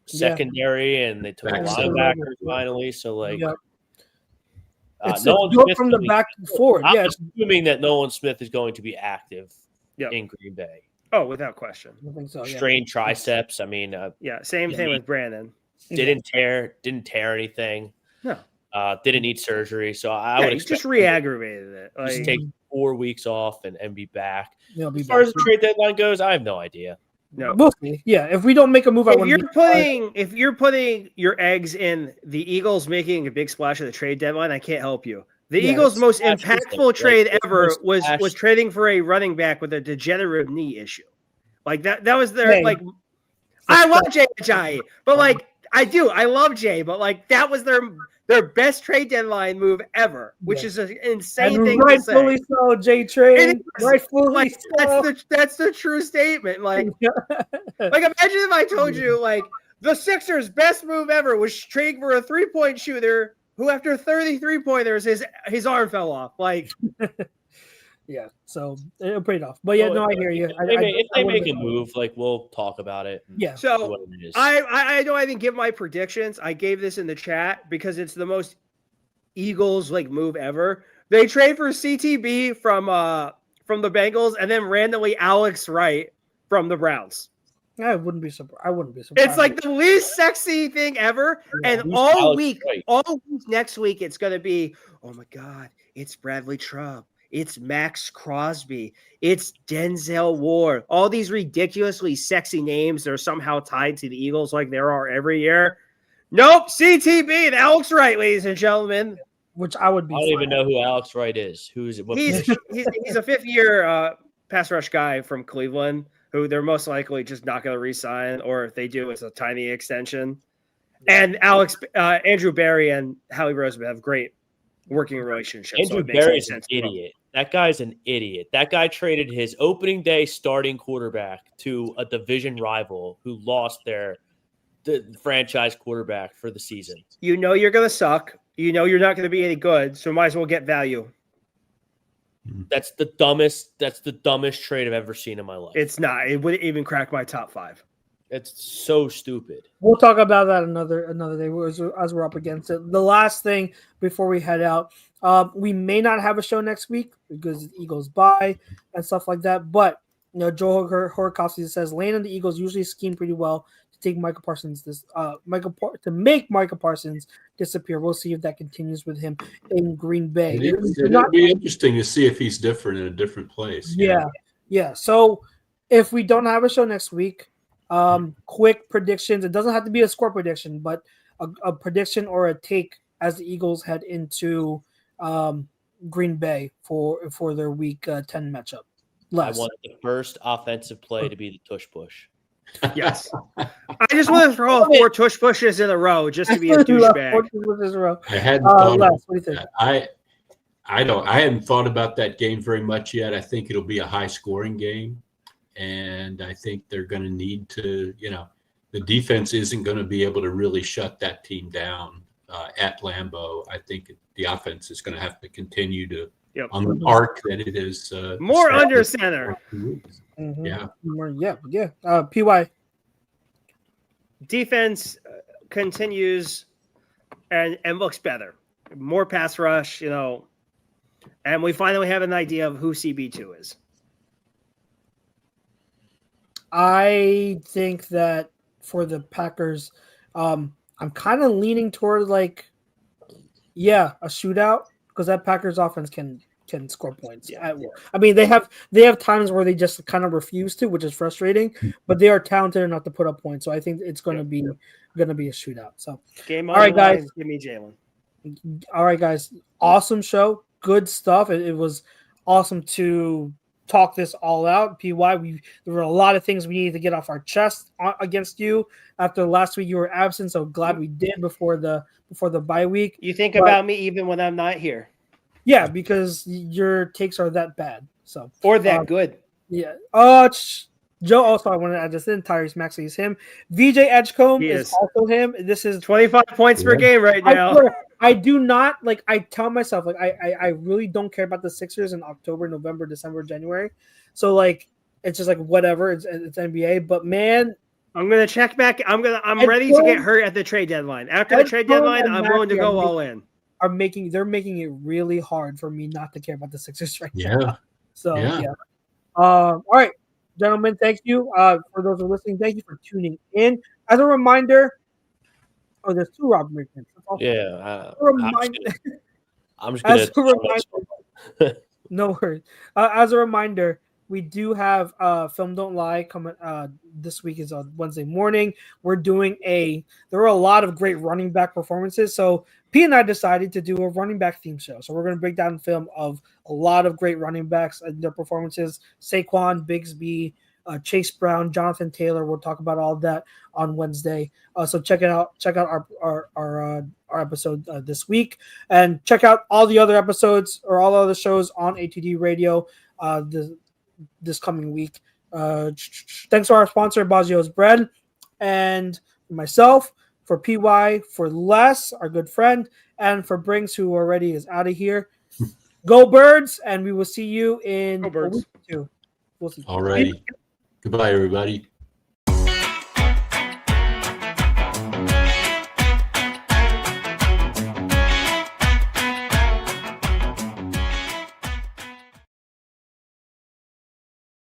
secondary, and they took a linebacker finally. So it's built from the back and forward. I'm assuming that Nolan Smith is going to be active in Green Bay. Oh, without question. I think so. Strained triceps. I mean, same thing with Brandon. Didn't tear anything. No. Didn't need surgery. So I would just re-aggravated it. Just take 4 weeks off and be back. Be as far as the trade deadline goes, I have no idea. No. We'll see. Yeah, if we don't make a move, if you're putting your eggs in the Eagles making a big splash at the trade deadline, I can't help you. The Eagles' most impactful trade ever was trading for a running back with a degenerative knee issue. Like that was their I love Jay Ajayi, but I love Jay, but that was their best trade deadline move ever, which is an insane thing to say. Rightfully so, J Train. Rightfully so. That's the true statement. Imagine if I told you the Sixers' best move ever was trading for a 3-point shooter who, after 33 pointers, his arm fell off. Yeah, so it'll pay it off. But yeah, I hear you. If they make a move, we'll talk about it. Yeah. So I know I didn't give my predictions. I gave this in the chat because it's the most Eagles move ever. They trade for CTB from the Bengals and then randomly Alex Wright from the Browns. I wouldn't be surprised. It's the least sexy thing ever. Yeah, and all week next week, it's going to be, oh my God, it's Bradley Chubb. It's Max Crosby. It's Denzel Ward. All these ridiculously sexy names that are somehow tied to the Eagles like there are every year. Nope, CTB and Alex Wright, ladies and gentlemen. Which I would be. I don't even know who Alex Wright is. Who is it? He's a fifth-year pass rush guy from Cleveland who they're most likely just not going to re-sign, or if they do, it's a tiny extension. And Andrew Berry and Howie Roseman have great working relationships. Andrew Berry's an idiot. That guy's an idiot. That guy traded his opening day starting quarterback to a division rival who lost the franchise quarterback for the season. You know you're going to suck. You know you're not going to be any good, so might as well get value. That's the dumbest trade I've ever seen in my life. It's not. It wouldn't even crack my top 5. It's so stupid. We'll talk about that another day as we're up against it. The last thing before we head out, we may not have a show next week because the Eagles bye and stuff like that. But Joe Horikowski says Lane and the Eagles usually scheme pretty well to take Micah Parsons to make Micah Parsons disappear. We'll see if that continues with him in Green Bay. It'll be interesting to see if he's different in a different place. Yeah. So if we don't have a show next week, quick predictions. It doesn't have to be a score prediction, but a prediction or a take as the Eagles head into Green Bay for their Week 10 matchup. I want the first offensive play to be the tush push. Yes. I just want to throw 4 tush pushes in a row just to be a douchebag. I hadn't thought what do you think? I hadn't thought about that game very much yet. I think it'll be a high scoring game. And I think they're going to need to, the defense isn't going to be able to really shut that team down at Lambeau. I think the offense is going to have to continue to on the arc that it is. More under center. Mm-hmm. Yeah. PY. Defense continues and looks better. More pass rush, and we finally have an idea of who CB2 is. I think that for the Packers, I'm kind of leaning toward a shootout because that Packers offense can score points. Yeah. I mean, they have times where they just kind of refuse to, which is frustrating, but they are talented enough to put up points. So I think it's going to be a shootout. So game on. All right, guys. Give me Jalen. All right, guys. Awesome show. Good stuff. It was awesome to talk this all out. PY, there were a lot of things we needed to get off our chest against you after last week. You were absent, so glad we did before the bye week. You think about me even when I'm not here. Yeah, because your takes are that bad. So or that good. Yeah. Joe also, I wanted to add this in. Tyrese Maxey is him. VJ Edgecombe is also him. This is 25 points per game right now. I do not I tell myself I really don't care about the Sixers in October, November, December, January. So it's just whatever. It's NBA. But man, I'm gonna check back. I'm ready to get hurt at the trade dedeadline. After the trade deadline, I'm willing to go all in. They're making it really hard for me not to care about the Sixers right now. Yeah. So all right, gentlemen, thank you. For those who are listening, thank you for tuning in. As a reminder, there's 2 Robert Brinkman. Yeah. I'm just As gonna No worries. As a reminder, we do have Film Don't Lie coming. This week is on Wednesday morning. We're doing there were a lot of great running back performances. So P and I decided to do a running back theme show. So we're going to break down film of a lot of great running backs and their performances. Saquon, Bigsby, Chase Brown, Jonathan Taylor. We'll talk about all of that on Wednesday. So check it out. Check out our episode this week, and check out all the other episodes or all the other shows on ATD Radio this coming week. Thanks to our sponsor, Baggio's Bread, and for myself, for PY, for Les, our good friend, and for Brinks, who already is out of here. Go Birds, and we will see you in a week or two. We'll see. All righty. Goodbye, everybody.